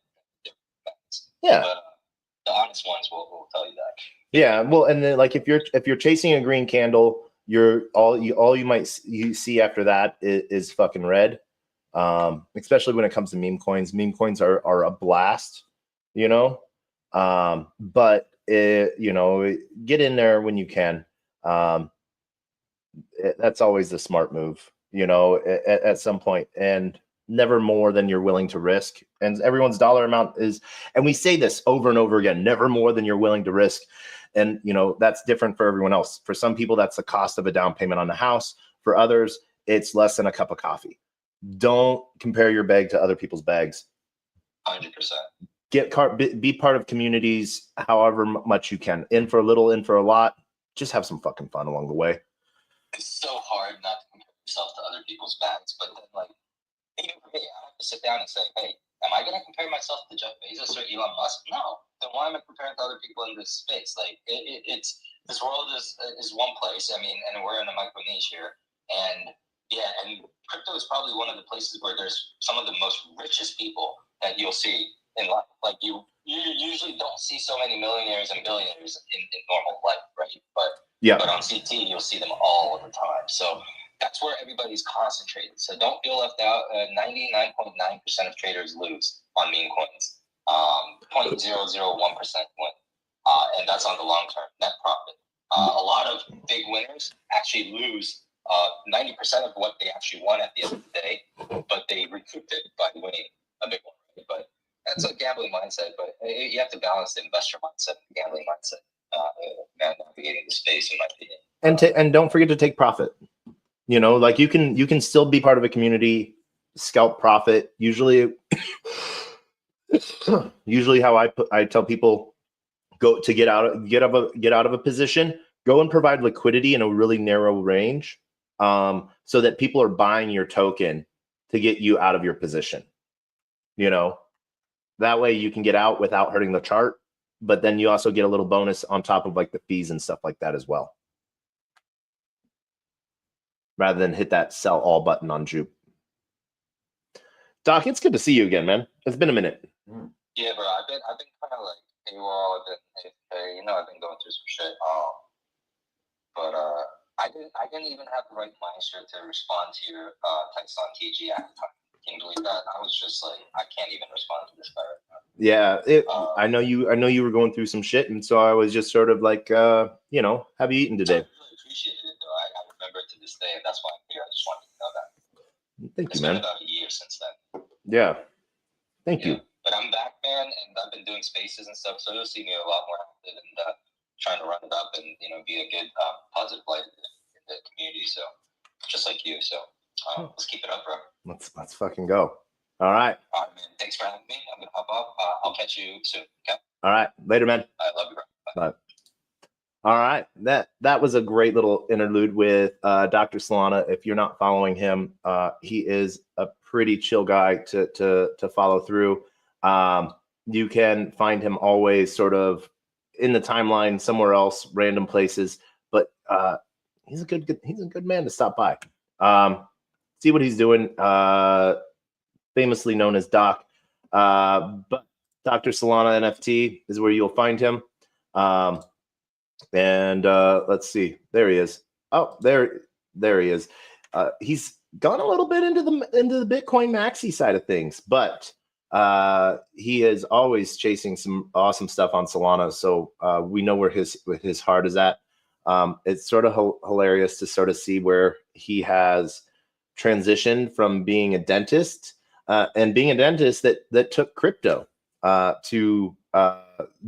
B: different banks.
A: Yeah.
B: But the honest ones will tell you that.
A: Yeah. Well, and then like if you're chasing a green candle, all you might see after that is fucking red. Especially when it comes to meme coins. Meme coins are a blast, but get in there when you can. That's always the smart move, at some point, and never more than you're willing to risk. And everyone's dollar amount is, and we say this over and over again, never more than you're willing to risk. And that's different for everyone else. For some people, that's the cost of a down payment on the house. For others, it's less than a cup of coffee. Don't compare your bag to other people's bags.
B: 100%.
A: Be part of communities however much you can. In for a little, in for a lot. Just have some fucking fun along the way.
B: It's so hard not to compare yourself to other people's bags, but then even for me, I have to sit down and say, hey, am I going to compare myself to Jeff Bezos or Elon Musk? No. Then why am I comparing to other people in this space? It's this world is one place. I mean, and we're in a micro niche here, and crypto is probably one of the places where there's some of the most richest people that you'll see in life. Like you usually don't see so many millionaires and billionaires in normal life, right? But on CT, you'll see them all the time. So that's where everybody's concentrated. So don't feel left out. 99.9% of traders lose on meme coins. 0.001% win. And that's on the long term net profit. A lot of big winners actually lose 90% of what they actually won at the end of the day, but they recouped it by winning a big one. But that's a gambling mindset. But you have to balance the investor mindset and the gambling mindset. Navigating the space, in my opinion.
A: And don't forget to take profit. You know, like you can still be part of a community, scalp profit. Usually how I tell people, go to get out of a position, go and provide liquidity in a really narrow range, so that people are buying your token to get you out of your position. You know, that way you can get out without hurting the chart, but then you also get a little bonus on top of like the fees and stuff like that as well, rather than hit that sell all button on Jupe. Doc, it's good to see you again, man. It's been a minute.
B: Yeah, bro. I've been kind of like AWOL. I've been going through some shit. But I didn't even have the right mindset to respond to your text on TG at the time. Can you believe that? I was just like, I can't even respond to this guy right now.
A: Yeah, I know you were going through some shit, and so I was just sort of like, have you eaten today?
B: I really appreciated it, though. I remember it to this day, and that's why I'm here. I just wanted to know that.
A: Thank you,
B: it's
A: man.
B: It's been about a year since then.
A: Yeah. Thank you.
B: But I'm back, man, and I've been doing spaces and stuff, so you'll see me a lot more active and trying to run it up and be a good positive light in the community. So just like you. So let's keep it up, bro.
A: Let's fucking go. All right.
B: All right, man. Thanks for having me. I'm gonna hop up. I'll catch you soon. Okay.
A: All right. Later, man.
B: I love you, bro. Bye.
A: Bye. All right. That was a great little interlude with Dr. Solana. If you're not following him, he is a pretty chill guy to follow through. You can find him always sort of in the timeline somewhere else, random places, but he's a good man to stop by. See what he's doing. Famously known as Doc, but Dr. Solana NFT is where you'll find him. And let's see, there he is. Oh, there he is. He's gone a little bit into the Bitcoin maxi side of things, but he is always chasing some awesome stuff on Solana. So we know where his heart is at. It's sort of hilarious to sort of see where he has transitioned from being a dentist and being a dentist that took crypto to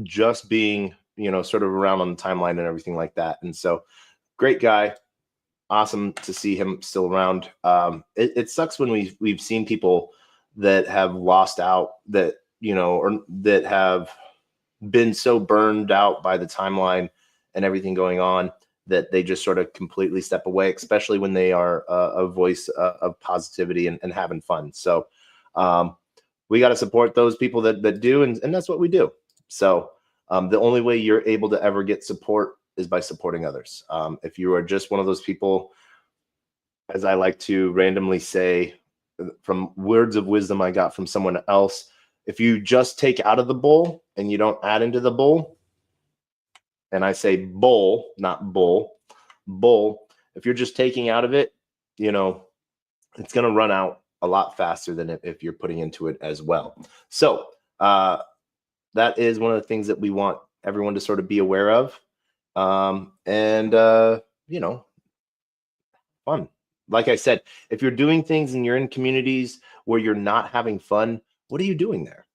A: just being, sort of around on the timeline and everything like that. And so great guy. Awesome to see him still around. It sucks when we've seen people that have lost out, that, or that have been so burned out by the timeline and everything going on that they just sort of completely step away, especially when they are a voice of positivity and having fun. So we got to support those people that do, and that's what we do. So the only way you're able to ever get support is by supporting others. If you are just one of those people, as I like to randomly say, from words of wisdom I got from someone else, if you just take out of the bowl and you don't add into the bowl, and I say bowl, not bowl, bowl, if you're just taking out of it, it's going to run out a lot faster than if you're putting into it as well. So that is one of the things that we want everyone to sort of be aware of. Fun. Like I said, if you're doing things and you're in communities where you're not having fun, what are you doing there?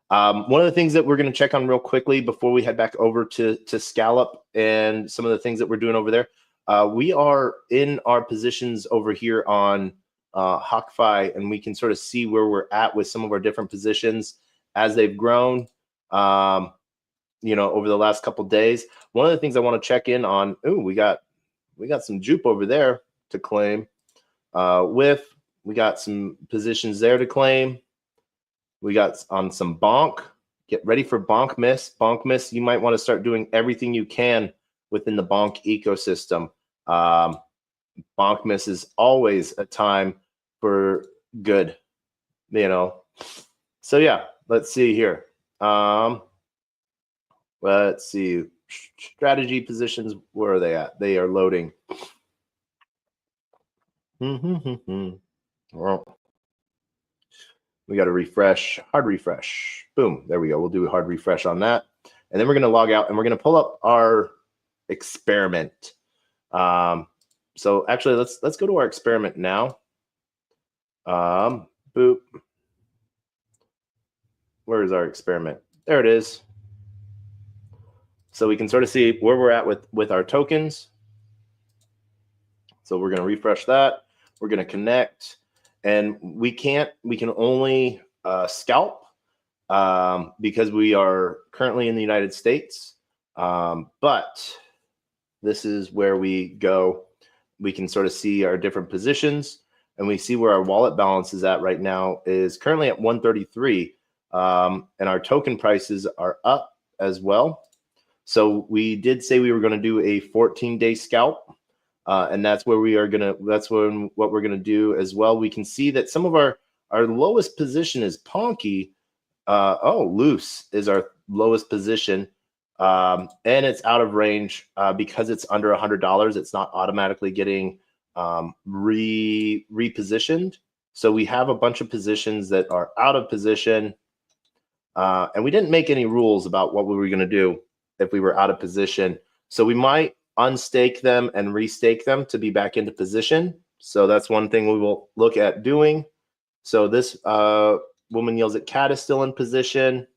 A: One of the things that we're going to check on real quickly before we head back over to Scallop and some of the things that we're doing over there, we are in our positions over here on HawkFi, and we can sort of see where we're at with some of our different positions as they've grown, over the last couple of days. One of the things I want to check in on, we got some jupe over there to claim. We got some positions there to claim. We got on some bonk. Get ready for bonk miss. Bonk miss, you might want to start doing everything you can within the bonk ecosystem. Bonk miss is always a time for good, So yeah, let's see here. Let's see. Strategy positions, where are they at? They are loading. Well, we got to refresh, hard refresh. Boom, there we go. We'll do a hard refresh on that. And then we're going to log out and we're going to pull up our experiment. So actually, let's go to our experiment now. Boop. Where is our experiment? There it is. So we can sort of see where we're at with our tokens. So we're going to refresh that. We're going to connect, and we can only scalp because we are currently in the United States. But this is where we go. We can sort of see our different positions, and we see where our wallet balance is at right now is currently at 133, and our token prices are up as well. So we did say we were going to do a 14-day scalp, and that's where we are going to. That's what we're going to do as well. We can see that some of our lowest position is Ponky. Loose is our lowest position, and it's out of range because it's under $100. It's not automatically getting repositioned. So we have a bunch of positions that are out of position, and we didn't make any rules about what we were going to do if we were out of position. So we might unstake them and restake them to be back into position. So that's one thing we will look at doing. So this woman yells at cat is still in position.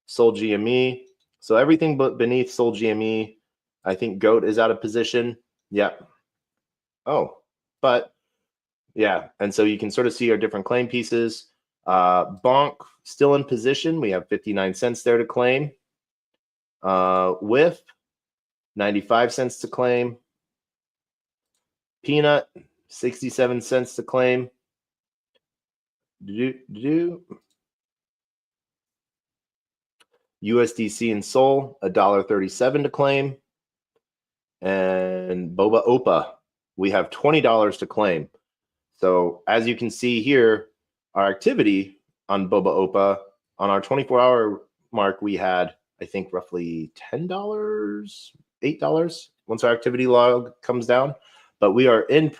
A: Soul GME. So everything but beneath Soul GME. I think goat is out of position. Yep. Oh, but yeah. And so you can sort of see our different claim pieces. Bonk still in position. We have 59 cents there to claim. Whiff, 95 cents to claim. Peanut, 67 cents to claim. USDC and Sol, $1.37 to claim. And Boba Opa, we have $20 to claim. So as you can see here, our activity on Boba Opa, on our 24-hour mark, we had, I think, roughly $10, $8 once our activity log comes down. But we are in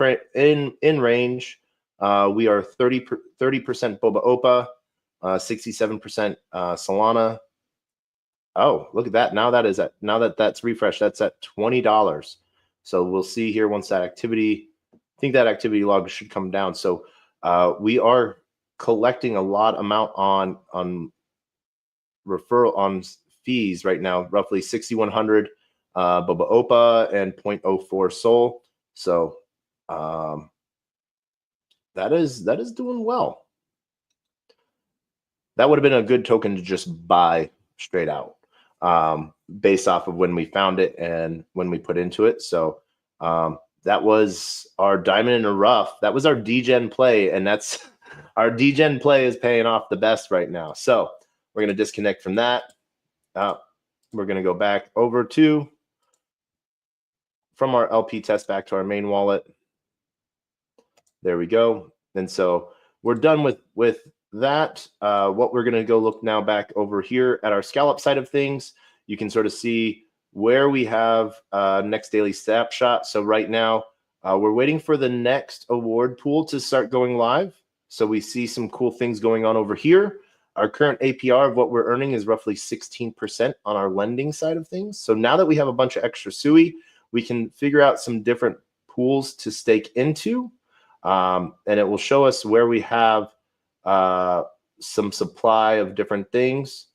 A: range. We are 30% Boba Opa, 67% Solana. Oh, look at that. Now that's refreshed, that's at $20. So we'll see here once that activity, I think that activity log should come down. So we are collecting a lot amount on referral on fees right now, roughly 6,100 Boba Opa and 0.04 Sol. So that is doing well. That would have been a good token to just buy straight out, based off of when we found it and when we put into it. So that was our diamond in the rough. That was our Degen play, and that's our Degen play is paying off the best right now. So we're going to disconnect from that. We're going to go back over to from our LP test back to our main wallet. There we go. And so we're done with that. What we're going to go look now back over here at our scallop side of things. You can sort of see where we have next daily snapshot. So right now we're waiting for the next award pool to start going live. So we see some cool things going on over here. Our current APR of what we're earning is roughly 16% on our lending side of things. So now that we have a bunch of extra SUI, we can figure out some different pools to stake into. And it will show us where we have some supply of different things.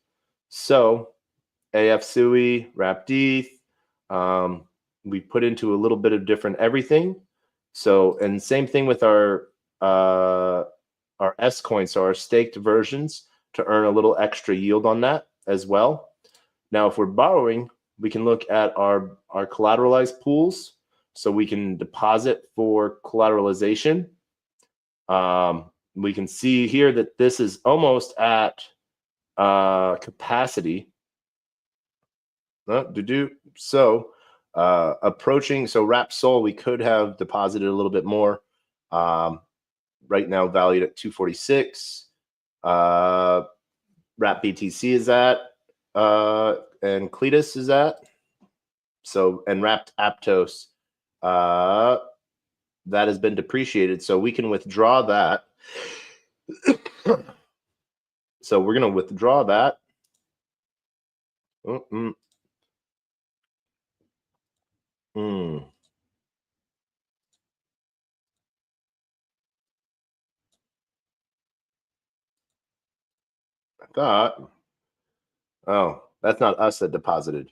A: So AF SUI, wrapped ETH, we put into a little bit of different everything. So, and same thing with our S coins, so our staked versions, to earn a little extra yield on that as well. Now, if we're borrowing, we can look at our collateralized pools. So we can deposit for collateralization. We can see here that this is almost at capacity. So approaching, so wrapped Sol, we could have deposited a little bit more. Right now valued at 246. Wrap BTC is at, and Cletus is at. So, and wrapped Aptos, that has been depreciated. So we can withdraw that. So we're going to withdraw that. I thought, oh, that's not us that deposited.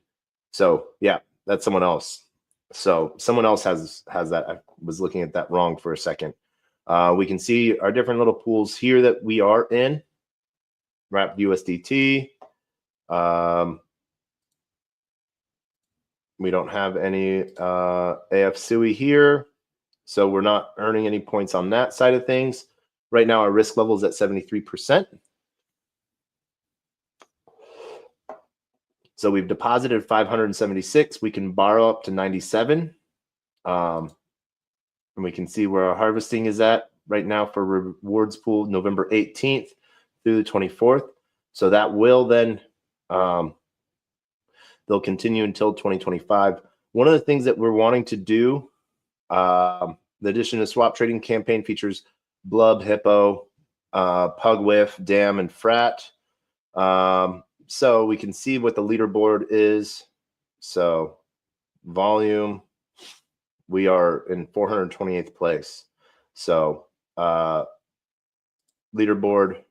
A: So yeah, that's someone else. So someone else has that. I was looking at that wrong for a second. We can see our different little pools here that we are in. Wrapped USDT. We don't have any AF SUI here, so we're not earning any points on that side of things. Right now, our risk level is at 73%. So we've deposited 576. We can borrow up to 97. And we can see where our harvesting is at right now for rewards pool November 18th through the 24th. So that will then, they'll continue until 2025. One of the things that we're wanting to do, the addition to swap trading campaign features Blub, Hippo, Pug Whiff, Dam, and Frat. So we can see what the leaderboard is. So volume, we are in 428th place. So leaderboard,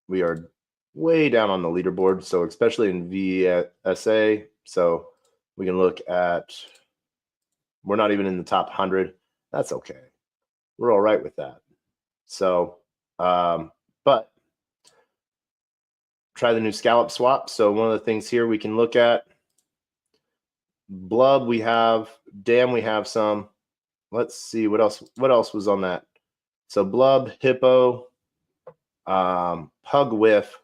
A: we are way down on the leaderboard. So especially in VSA. So we can look at, we're not even in the top 100. That's okay. We're all right with that. So, but try the new scallop swap. So one of the things here we can look at, Blub we have, Dam we have some. Let's see what else was on that. So Blub, Hippo, Pug Whiff.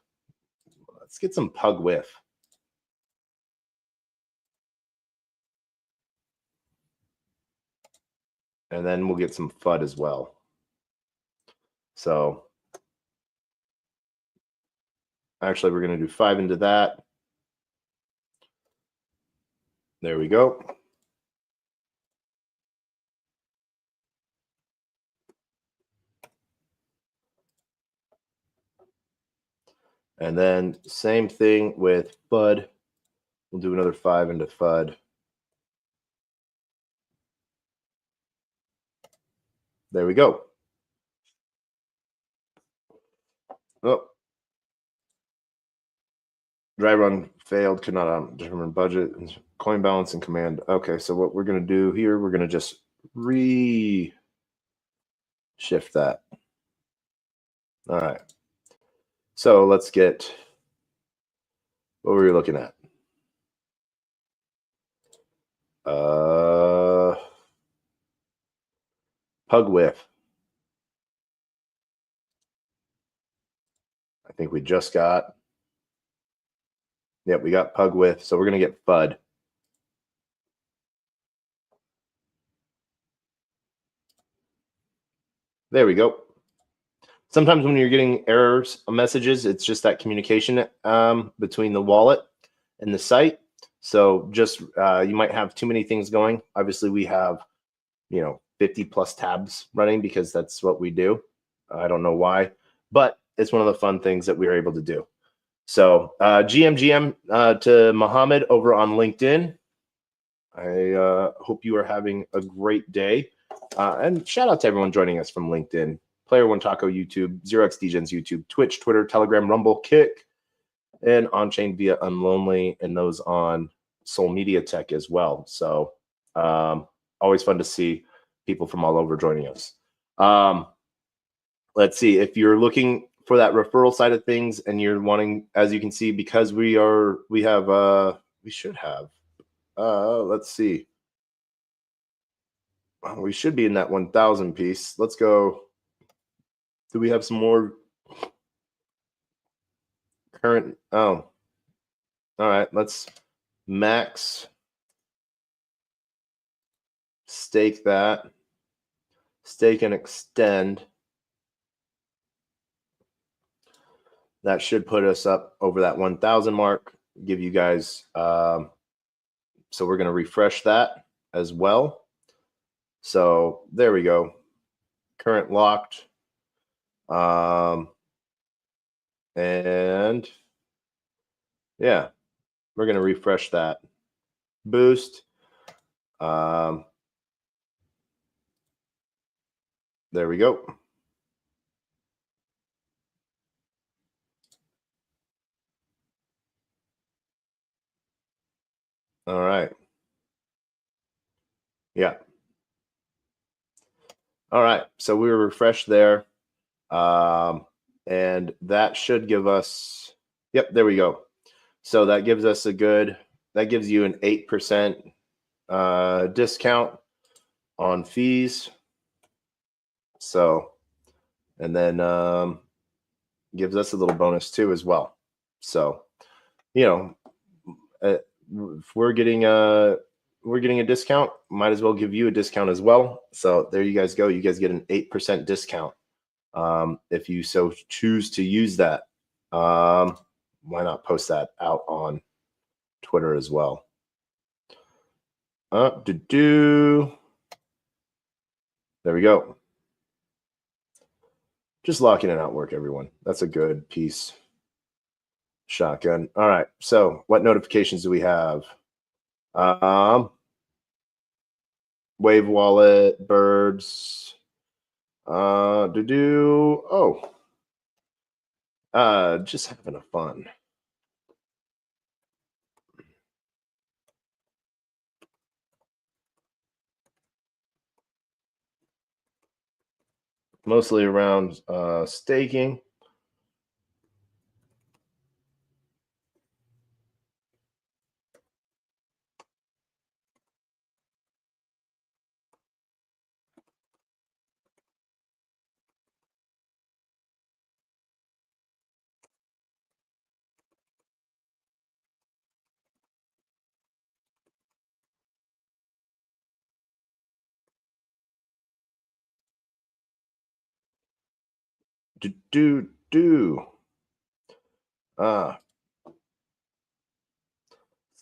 A: Let's get some Pug Whiff. And then we'll get some FUD as well. So actually, we're going to do 5 into that. There we go. And then same thing with FUD. We'll do another 5 into FUD. There we go. Oh. Dry run failed, could not determine budget, coin balance, and command. Okay, so what we're going to do here, we're going to just shift that. All right. So let's get, what were we looking at? Pug Whiff. I think we just got, yep, we got Pug Whiff. So we're going to get FUD. There we go. Sometimes when you're getting errors messages, it's just that communication between the wallet and the site. So just you might have too many things going. Obviously, we have 50 plus tabs running because that's what we do. I don't know why, but it's one of the fun things that we are able to do. So GM to Mohammed over on LinkedIn. I hope you are having a great day. And shout out to everyone joining us from LinkedIn, Player One Taco YouTube, 0x Degens YouTube, Twitch, Twitter, Telegram, Rumble, Kick, and on-chain via Unlonely, and those on Soul Media Tech as well. So always fun to see people from all over joining us. Let's see, if you're looking for that referral side of things and you're wanting, as you can see, because we should have, let's see. We should be in that 1,000 piece. Let's go. Do we have some more current? Oh, all right. Let's max stake that. Stake and extend. That should put us up over that 1,000 mark. Give you guys. So we're going to refresh that as well. So there we go. Current locked. And yeah, we're going to refresh that. Boost. There we go. All right. Yeah. All right. So we were refreshed there. And that should give us, yep, there we go. So that gives us that gives you an 8% discount on fees. So, and then gives us a little bonus too as well. So, you know, if we're getting a discount, might as well give you a discount as well. So there you guys go. You guys get an 8% discount if you so choose to use that. Why not post that out on Twitter as well? There we go. Just locking it out work, everyone. That's a good piece. Shotgun. All right. So what notifications do we have? Wave wallet, birds. Just having a fun. Mostly around staking.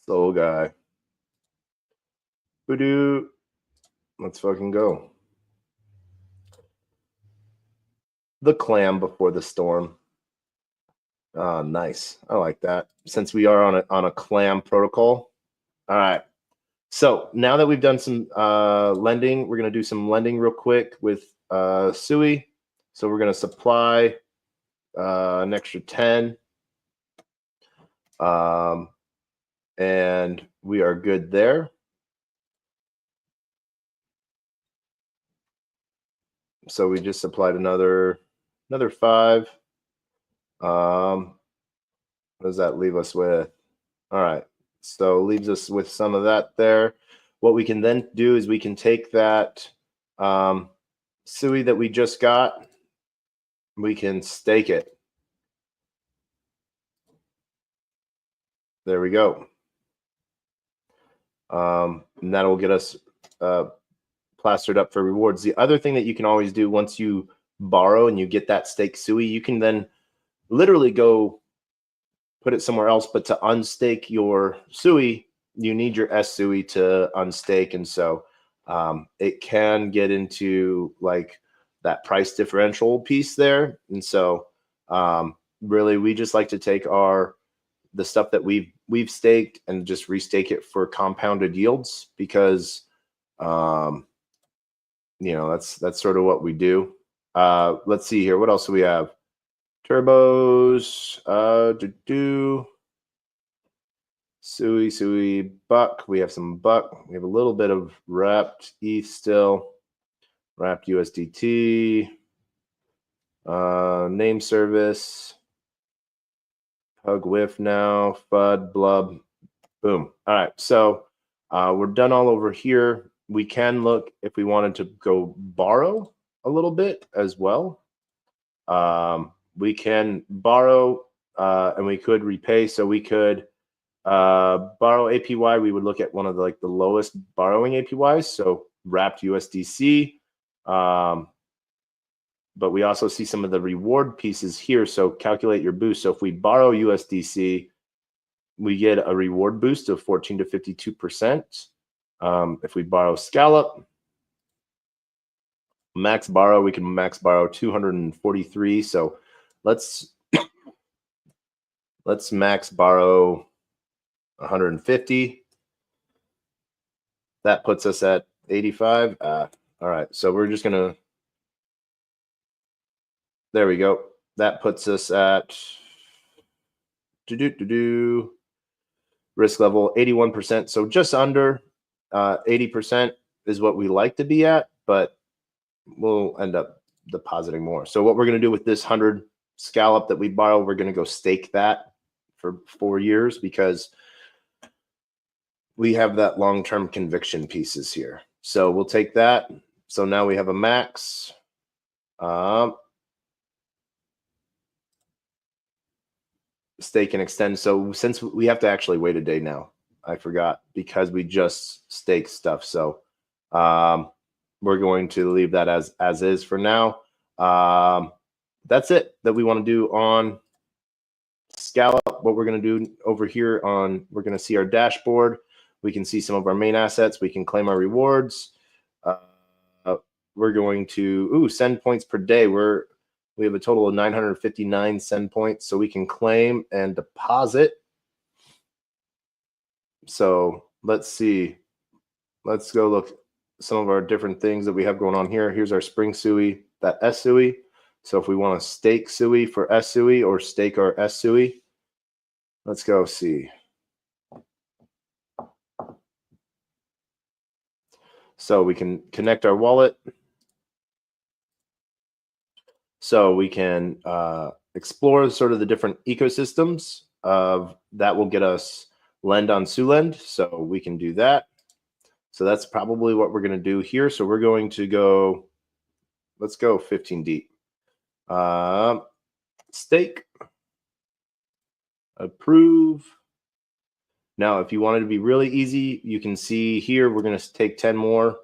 A: Soul guy. Voodoo. Let's fucking go. The clam before the storm. Nice. I like that. Since we are on a clam protocol. All right. So now that we've done some lending, we're going to do some lending real quick with SUI. So we're going to supply an extra 10. And we are good there. So we just supplied another 5. What does that leave us with? All right. So leaves us with some of that there. What we can then do is we can take that SUI that we just got, we can stake it. There we go. And that'll get us plastered up for rewards. The other thing that you can always do once you borrow and you get that stake SUI, you can then literally go put it somewhere else. But to unstake your SUI, you need your SUI to unstake. And so it can get into like that price differential piece there. And so really, we just like to take the stuff that we've staked and just restake it for compounded yields because that's sort of what we do. Let's see here. What else do we have? Turbos. SUI, Buck. We have some Buck. We have a little bit of wrapped ETH still. Wrapped USDT. Name service. Hug whiff now. FUD, blub. Boom. All right. So we're done all over here. We can look if we wanted to go borrow a little bit as well. We can borrow and we could repay. So we could borrow APY. We would look at one of the lowest borrowing APYs. So wrapped USDC. But we also see some of the reward pieces here. So calculate your boost. So if we borrow USDC, we get a reward boost of 14 to 52%. If we borrow Scallop, max borrow, we can max borrow 243. So let's max borrow 150. that puts us at 85. All right, so we're just gonna, there we go. That puts us at risk level 81%. So just under 80% is what we like to be at, but we'll end up depositing more. So what we're going to do with this 100 scallop that we borrow, we're going to go stake that for 4 years because we have that long-term conviction pieces here. So we'll take that. So now we have a max. Stake and extend. So since we have to actually wait a day now, I forgot, because we just staked stuff. So we're going to leave that as is for now. That's it that we want to do on Scallop. What we're going to do over here on, we're going to see our dashboard. We can see some of our main assets. We can claim our rewards. We're going to send points per day. We have a total of 959 send points, so we can claim and deposit. So let's see. Let's go look some of our different things that we have going on here. Here's our spring SUI, that SUI. So if we want to stake SUI for SUI or stake our SUI, let's go see. So we can connect our wallet. So we can explore sort of the different ecosystems of that will get us lend on SULend. So we can do that. So that's probably what we're going to do here. So we're going to go, let's go 15 deep. Stake, approve. Now, if you want it to be really easy, you can see here, we're going to take 10 more. And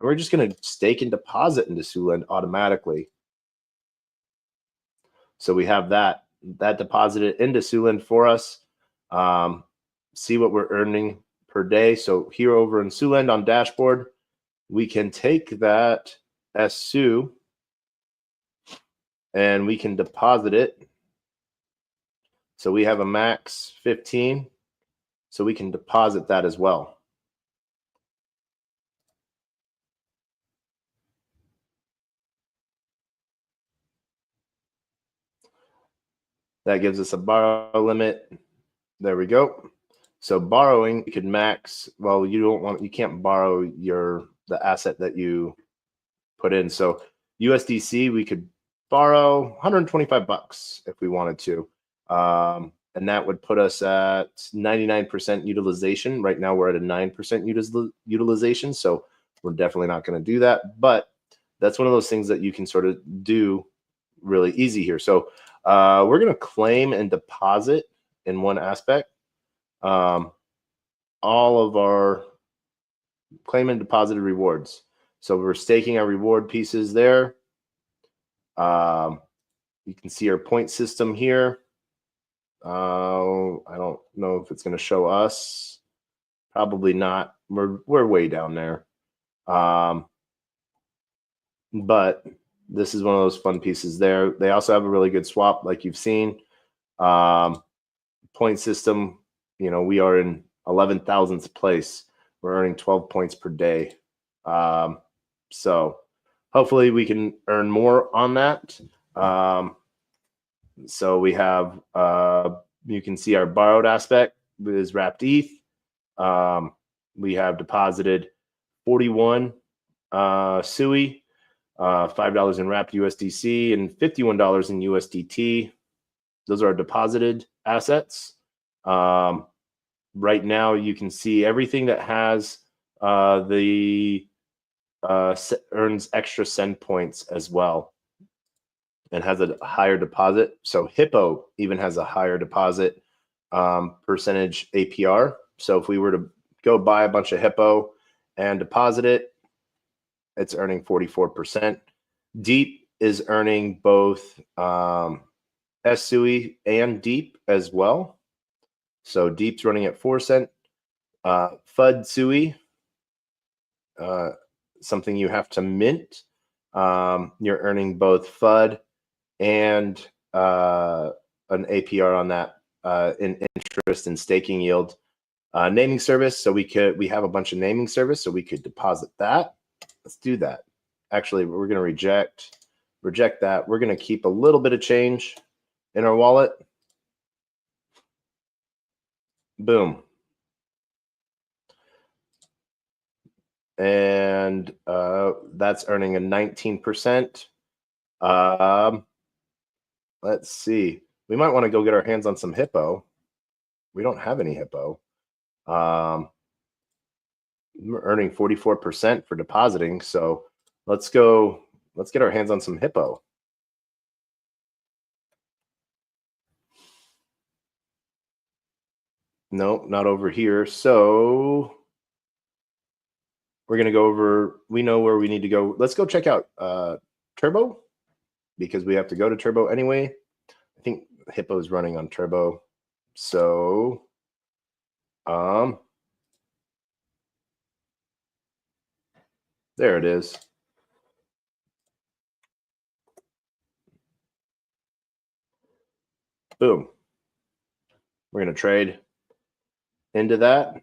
A: we're just going to stake and deposit into SULend automatically. So we have that deposited into SULend for us. See what we're earning per day. So here over in SULend on dashboard, we can take that SU and we can deposit it. So we have a max 15. So we can deposit that as well. That gives us a borrow limit. There we go. So borrowing, you could max, well, you can't borrow the asset that you put in. So USDC, we could borrow 125 bucks if we wanted to. And that would put us at 99% utilization. Right now we're at a 9% utilization. So we're definitely not going to do that. But that's one of those things that you can sort of do really easy here. So we're going to claim and deposit in one aspect. All of our claim and deposited rewards. So we're staking our reward pieces there. You can see our point system here. I don't know if it's going to show us. Probably not. We're way down there. But this is one of those fun pieces there. They also have a really good swap, like you've seen. Point system, we are in 11,000th place. We're earning 12 points per day. So hopefully we can earn more on that. So we have, you can see our borrowed aspect is wrapped ETH. We have deposited 41 SUI, $5 in wrapped USDC, and $51 in USDT. Those are our deposited assets. Right now, you can see everything that has earns extra send points as well and has a higher deposit. So Hippo even has a higher deposit percentage APR. So if we were to go buy a bunch of Hippo and deposit it, it's earning 44%. Deep is earning both SUI and Deep as well. So Deep's running at 4 cents. FUD SUI, something you have to mint. You're earning both FUD and an APR on that in interest and staking yield. Naming service. So we have a bunch of naming service, so we could deposit that. Let's do that. Actually, we're going to reject that. We're going to keep a little bit of change in our wallet. Boom. And that's earning a 19%. Let's see. We might want to go get our hands on some Hippo. We don't have any Hippo. We're earning 44% for depositing. So let's get our hands on some Hippo. No, not over here. So we're going to go over, we know where we need to go. Let's go check out Turbo, because we have to go to Turbo anyway. I think Hippo is running on Turbo. So there it is. Boom. We're going to trade into that.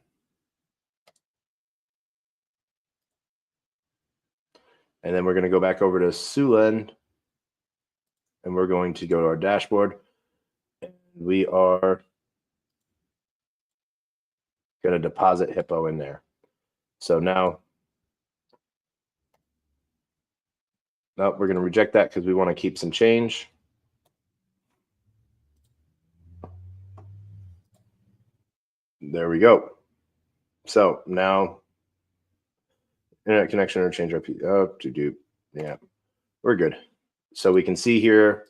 A: And then we're going to go back over to SUI, and we're going to go to our dashboard. We are going to deposit Hippo in there. So now, no, we're going to reject that because we want to keep some change. There we go. So now, internet connection or change IP. Oh, yeah, we're good. So we can see here,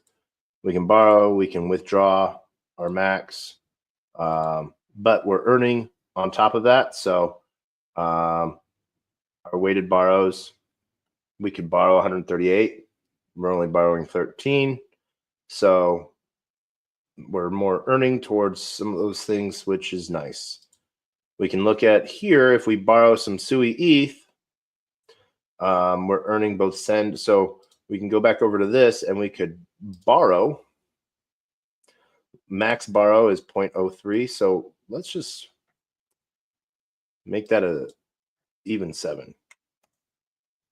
A: we can borrow, we can withdraw our max, but we're earning on top of that. So our weighted borrows, we could borrow 138. We're only borrowing 13. So we're more earning towards some of those things, which is nice. We can look at here, if we borrow some SUI ETH, we're earning both send. So we can go back over to this and we could borrow. Max borrow is 0.03. So let's just make that a even 7.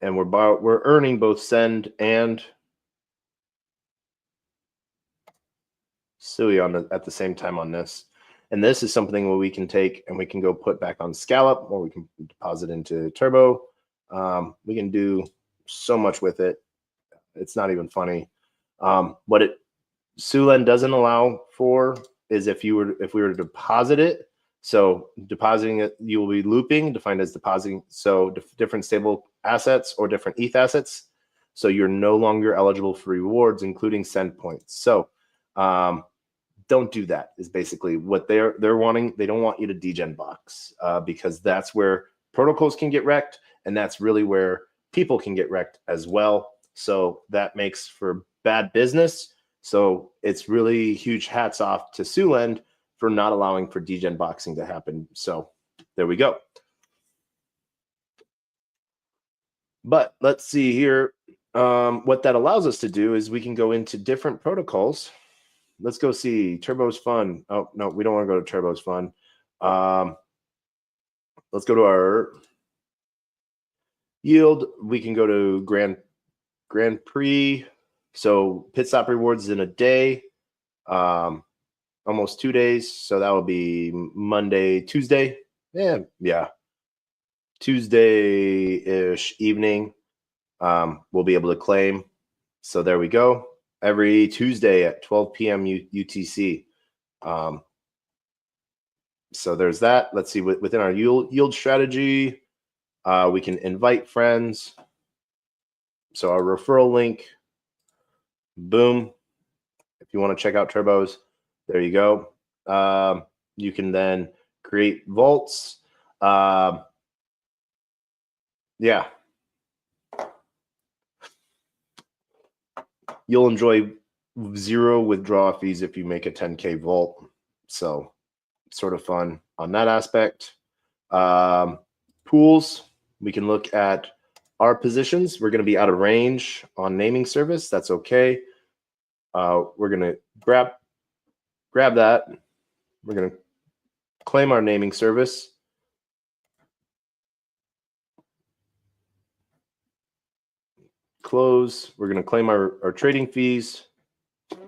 A: And we're earning both send and SUI at the same time on this. And this is something where we can take and we can go put back on Scallop, or we can deposit into Turbo. We can do so much with it. It's not even funny. What SUI doesn't allow for is if we were to deposit it. So depositing it, you will be looping, defined as depositing. So different stable assets or different ETH assets. So you're no longer eligible for rewards, including send points. So don't do that is basically what they're wanting. They don't want you to degen box because that's where protocols can get wrecked, and that's really where people can get wrecked as well. So that makes for bad business. So it's really huge hats off to SUI for not allowing for degen boxing to happen. So there we go. But let's see here. What that allows us to do is we can go into different protocols. Let's go see Turbo's Fun. Oh, no, we don't want to go to Turbo's Fun. Let's go to our yield. We can go to Grand Prix. So pit stop rewards in a day, almost 2 days. So that will be Monday, Tuesday. Yeah. Tuesday-ish evening, we'll be able to claim. So there we go. Every Tuesday at 12 p.m. UTC. So there's that. Let's see, within our yield strategy, we can invite friends. So our referral link, boom. If you want to check out Turbos, there you go. You can then create vaults. Yeah. You'll enjoy 0 withdrawal fees if you make a 10K vault. So sort of fun on that aspect. Pools, we can look at our positions. We're going to be out of range on naming service. That's okay. We're going to grab that. We're going to claim our naming service. Close. We're going to claim our trading fees. And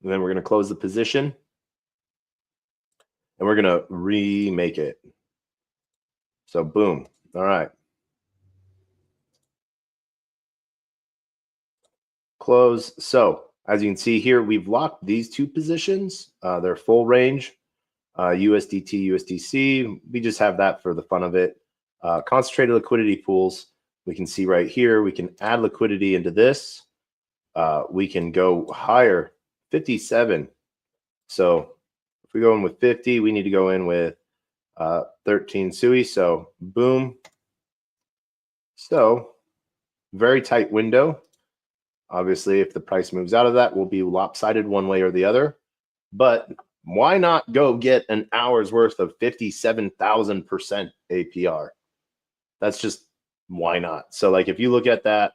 A: then we're going to close the position. And we're going to remake it. So boom. All right. Close. So as you can see here, we've locked these two positions. They're full range, USDT, USDC. We just have that for the fun of it. Concentrated liquidity pools. We can see right here, we can add liquidity into this. We can go higher, 57. So if we go in with 50, we need to go in with 13 SUI. So boom. So very tight window. Obviously, if the price moves out of that, we'll be lopsided one way or the other. But why not go get an hour's worth of 57,000% APR? That's just, why not? So like if you look at that,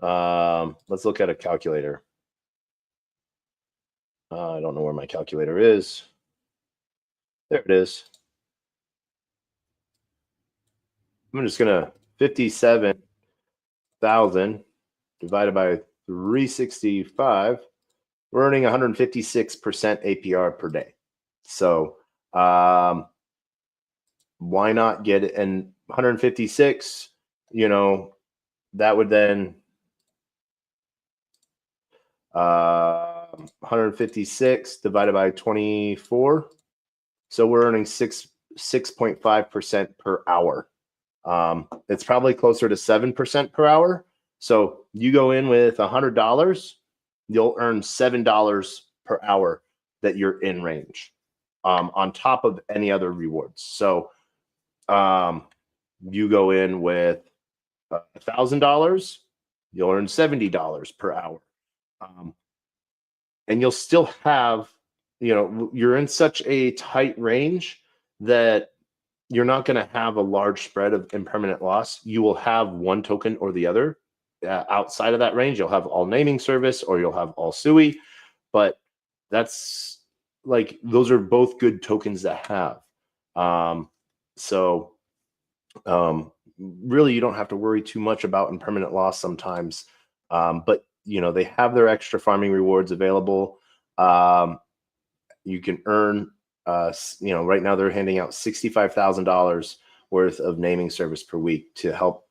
A: let's look at a calculator. I don't know where my calculator is. There it is. I'm just going to 57,000 divided by 365. We're earning 156% APR per day. So why not get it? And 156, you know, that would then 156 divided by 24. So we're earning 6.5% per hour. It's probably closer to 7% per hour. So you go in with $100, you'll earn $7 per hour that you're in range, on top of any other rewards. So you go in with $1,000, you'll earn $70 per hour. And you'll still have, you know, you're in such a tight range that you're not going to have a large spread of impermanent loss. You will have one token or the other. Outside of that range, you'll have all naming service or you'll have all SUI. But that's like, those are both good tokens to have. Really, you don't have to worry too much about impermanent loss sometimes. But, you know, they have their extra farming rewards available. You can earn, you know, right now they're handing out $65,000 worth of naming service per week to help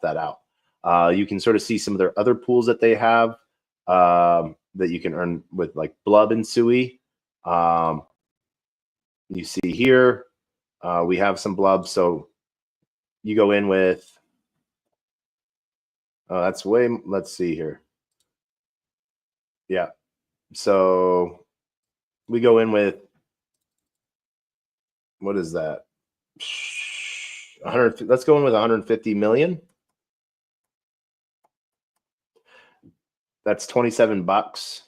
A: that out. You can sort of see some of their other pools that they have that you can earn with, like Blub and SUI. You see here, we have some Blub. So you go in with, that's way, let's see here. Yeah. So we go in with, what is that? 100. Let's go in with 150 million. That's $27.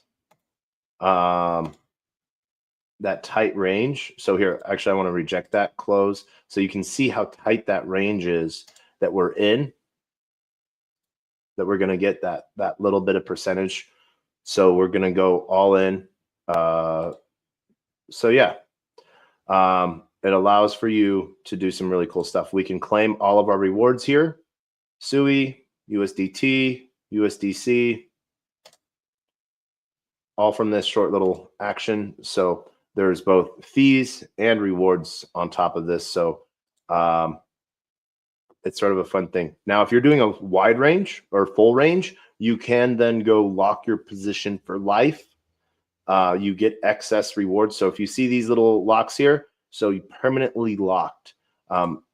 A: That tight range. So here, actually, I want to reject that, close. So you can see how tight that range is that we're in, that we're going to get that little bit of percentage. So we're going to go all in. So yeah, it allows for you to do some really cool stuff. We can claim all of our rewards here: SUI, USDT, USDC, all from this short little action. So there's both fees and rewards on top of this. So it's sort of a fun thing. Now, if you're doing a wide range or full range, you can then go lock your position for life. You get excess rewards. So if you see these little locks here, so you permanently locked.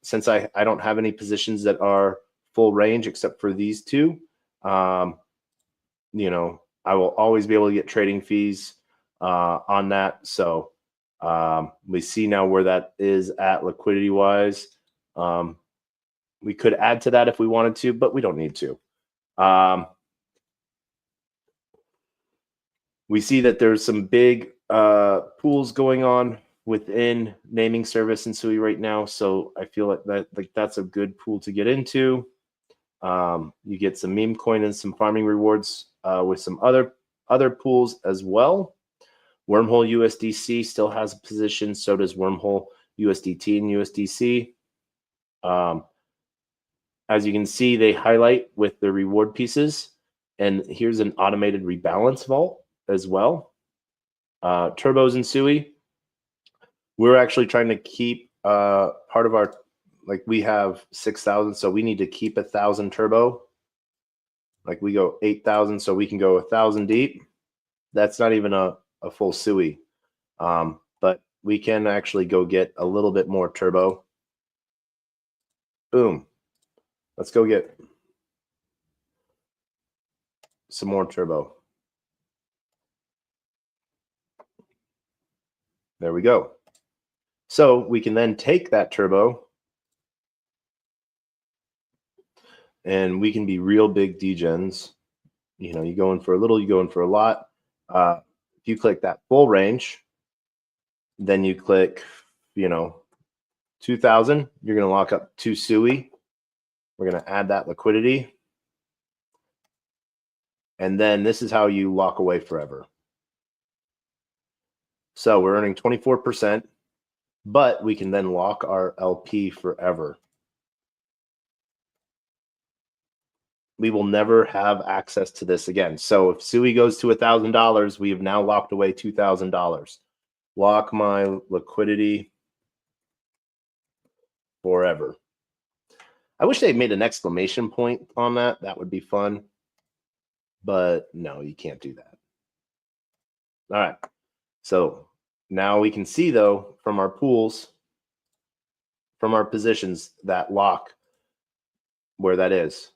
A: Since I don't have any positions that are full range except for these two, you know, I will always be able to get trading fees on that. So we see now where that is at liquidity wise. We could add to that if we wanted to, but we don't need to. We see that there's some big pools going on within naming service and SUI right now. So I feel like that's a good pool to get into. You get some meme coin and some farming rewards with some other pools as well. Wormhole USDC still has a position. So does Wormhole USDT and USDC. As you can see, they highlight with the reward pieces. And here's an automated rebalance vault as well. Turbos and SUI. We're actually trying to keep part of our, like we have 6,000, so we need to keep 1,000 turbo. Like we go 8,000, so we can go 1,000 deep. That's not even a full SUI. But we can actually go get a little bit more turbo. Boom. Let's go get some more turbo. There we go. So we can then take that turbo and we can be real big degens. You know, you go in for a little, you go in for a lot. If you click that full range, then you click, you know, 2,000, you're going to lock up 2 SUI. We're going to add that liquidity. And then this is how you lock away forever. So we're earning 24%, but we can then lock our LP forever. We will never have access to this again. So if SUI goes to $1,000, we have now locked away $2,000. Lock my liquidity forever. I wish they made an exclamation point on that. That would be fun. But no, you can't do that. All right. So now we can see, though, from our pools, from our positions, that lock, where that is.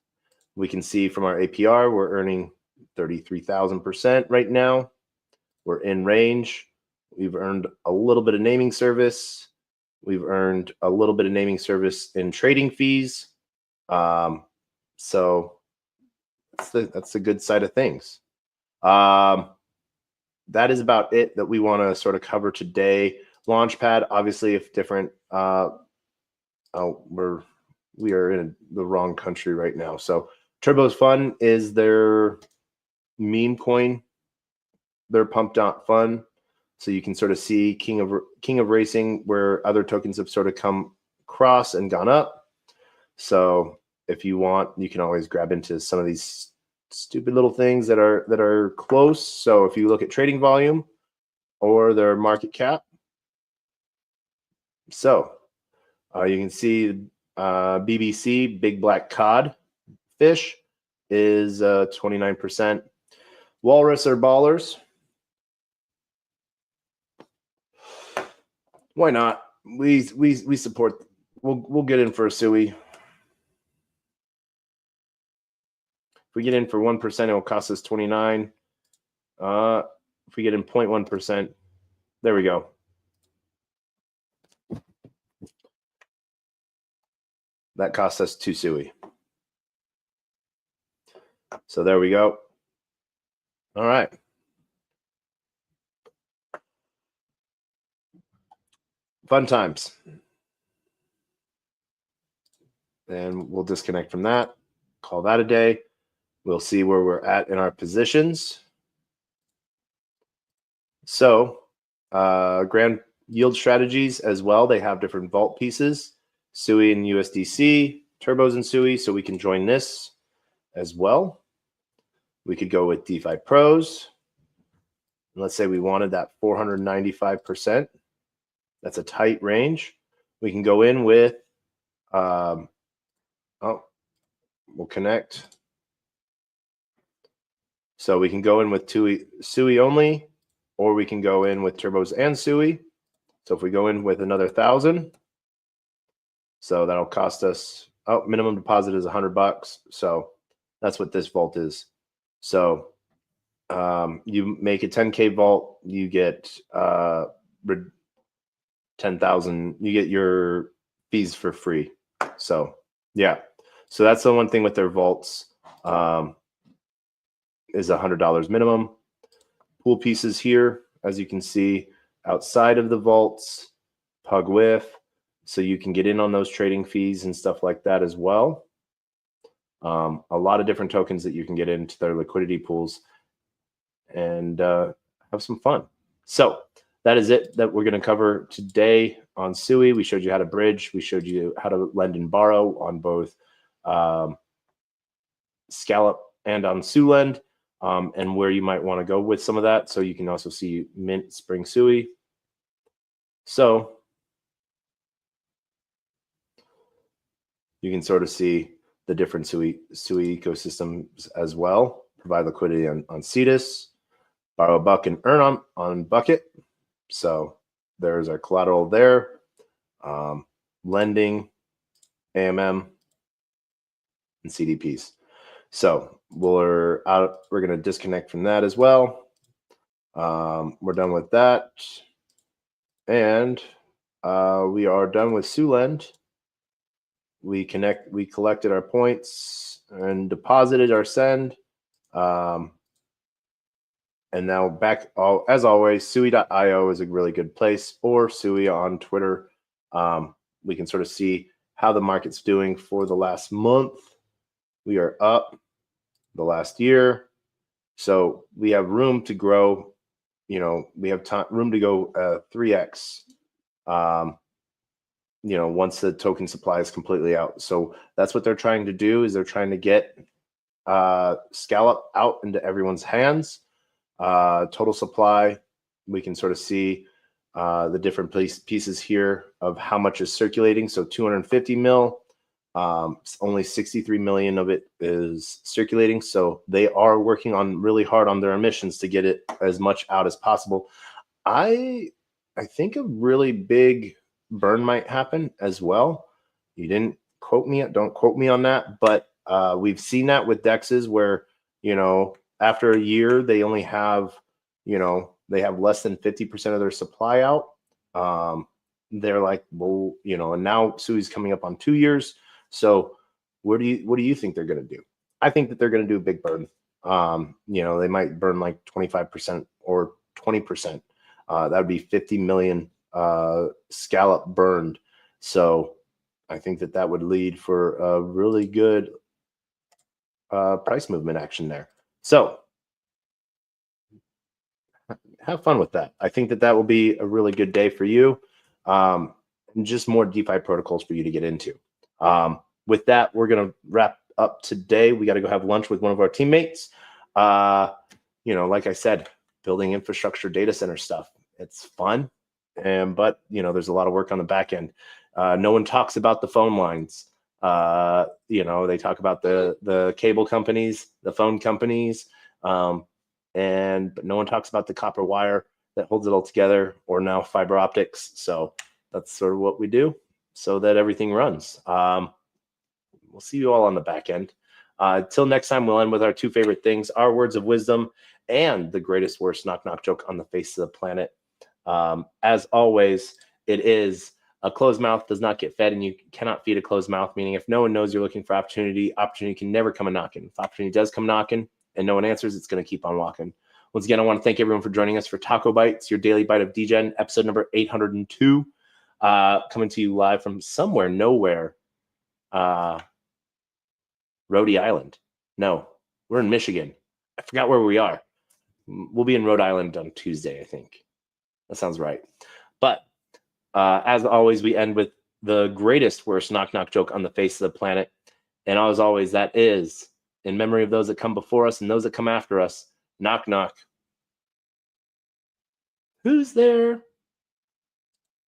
A: We can see from our APR, we're earning 33,000% right now. We're in range. We've earned a little bit of naming service. We've earned a little bit of naming service in trading fees. So that's the good side of things. That is about it that we want to sort of cover today. Launchpad, obviously, if different. We are in the wrong country right now. So Turbo's Fun is their meme coin. They're pumped out fun. So you can sort of see King of Racing, where other tokens have sort of come across and gone up. So if you want, you can always grab into some of these stupid little things that are close. So if you look at trading volume or their market cap, so you can see BBC Big Black Cod Fish is 29%. Walrus or Ballers. Why not? We support. We'll get in for a SUI. If we get in for 1%, it will cost us 29. If we get in 0.1%, there we go. That costs us 2 SUI. So there we go. All right. Fun times. And we'll disconnect from that. Call that a day. We'll see where we're at in our positions. So grand yield strategies as well. They have different vault pieces, SUI and USDC, turbos and SUI. So we can join this as well. We could go with DeFi Pros. And let's say we wanted that 495%. That's a tight range. We can go in with, we'll connect. So we can go in with SUI only, or we can go in with turbos and SUI. So if we go in with another 1,000, so that'll cost us, minimum deposit is $100. So that's what this vault is. So you make a 10K vault, you get 10,000, you get your fees for free. So yeah, so that's the one thing with their vaults, is $100 minimum. Pool pieces here, as you can see, outside of the vaults, pug with, so you can get in on those trading fees and stuff like that as well. A lot of different tokens that you can get into their liquidity pools and have some fun. So that is it that we're going to cover today on SUI. We showed you how to bridge. We showed you how to lend and borrow on both Scallop and on SULend, and where you might want to go with some of that. So you can also see Mint, Spring, SUI. So you can sort of see the different SUI ecosystems as well. Provide liquidity on Cetus, borrow a buck and earn on Bucket. So there's our collateral there. Lending, AMM, and CDPs. So we're going to disconnect from that as well. We're done with that. And we are done with SULend. We collected our points and deposited our send. And now back, as always, SUI.io is a really good place, or SUI on Twitter. We can sort of see how the market's doing for the last month. We are up the last year. So we have room to grow. You know, we have room to go 3x, you know, once the token supply is completely out. So that's what they're trying to do, is they're trying to get Scallop out into everyone's hands. Total supply, we can sort of see the different pieces here of how much is circulating. So 250 mil, only 63 million of it is circulating. So they are working on really hard on their emissions to get it as much out as possible. I think a really big burn might happen as well. You didn't quote me, don't quote me on that, but we've seen that with dexes where, you know, after a year, they only have, you know, they have less than 50% of their supply out. They're like, well, you know, and now SUI's coming up on 2 years. So what do you think they're going to do? I think that they're going to do a big burn. You know, they might burn like 25% or 20%. That would be 50 million Scallop burned. So I think that would lead for a really good price movement action there. So have fun with that. I think that will be a really good day for you. And just more DeFi protocols for you to get into. With that, we're going to wrap up today. We got to go have lunch with one of our teammates. You know, like I said, building infrastructure data center stuff. It's fun. But, you know, there's a lot of work on the back end. No one talks about the phone lines. You know, they talk about the cable companies, the phone companies, but no one talks about the copper wire that holds it all together, or now fiber optics. So that's sort of what we do so that everything runs. We'll see you all on the back end. Till next time, we'll end with our two favorite things, our words of wisdom and the greatest, worst knock-knock joke on the face of the planet. As always, it is a closed mouth does not get fed, and you cannot feed a closed mouth, meaning if no one knows you're looking for opportunity can never come a knocking. If opportunity does come knocking and no one answers, it's going to keep on walking. Once again, I want to thank everyone for joining us for TacoBytes, your daily bite of Degen, episode number 802, coming to you live from somewhere, nowhere, Rhode Island. No, we're in Michigan. I forgot where we are. We'll be in Rhode Island on Tuesday, I think. That sounds right. But as always, we end with the greatest, worst knock-knock joke on the face of the planet. And as always, that is, in memory of those that come before us and those that come after us, knock, knock. Who's there?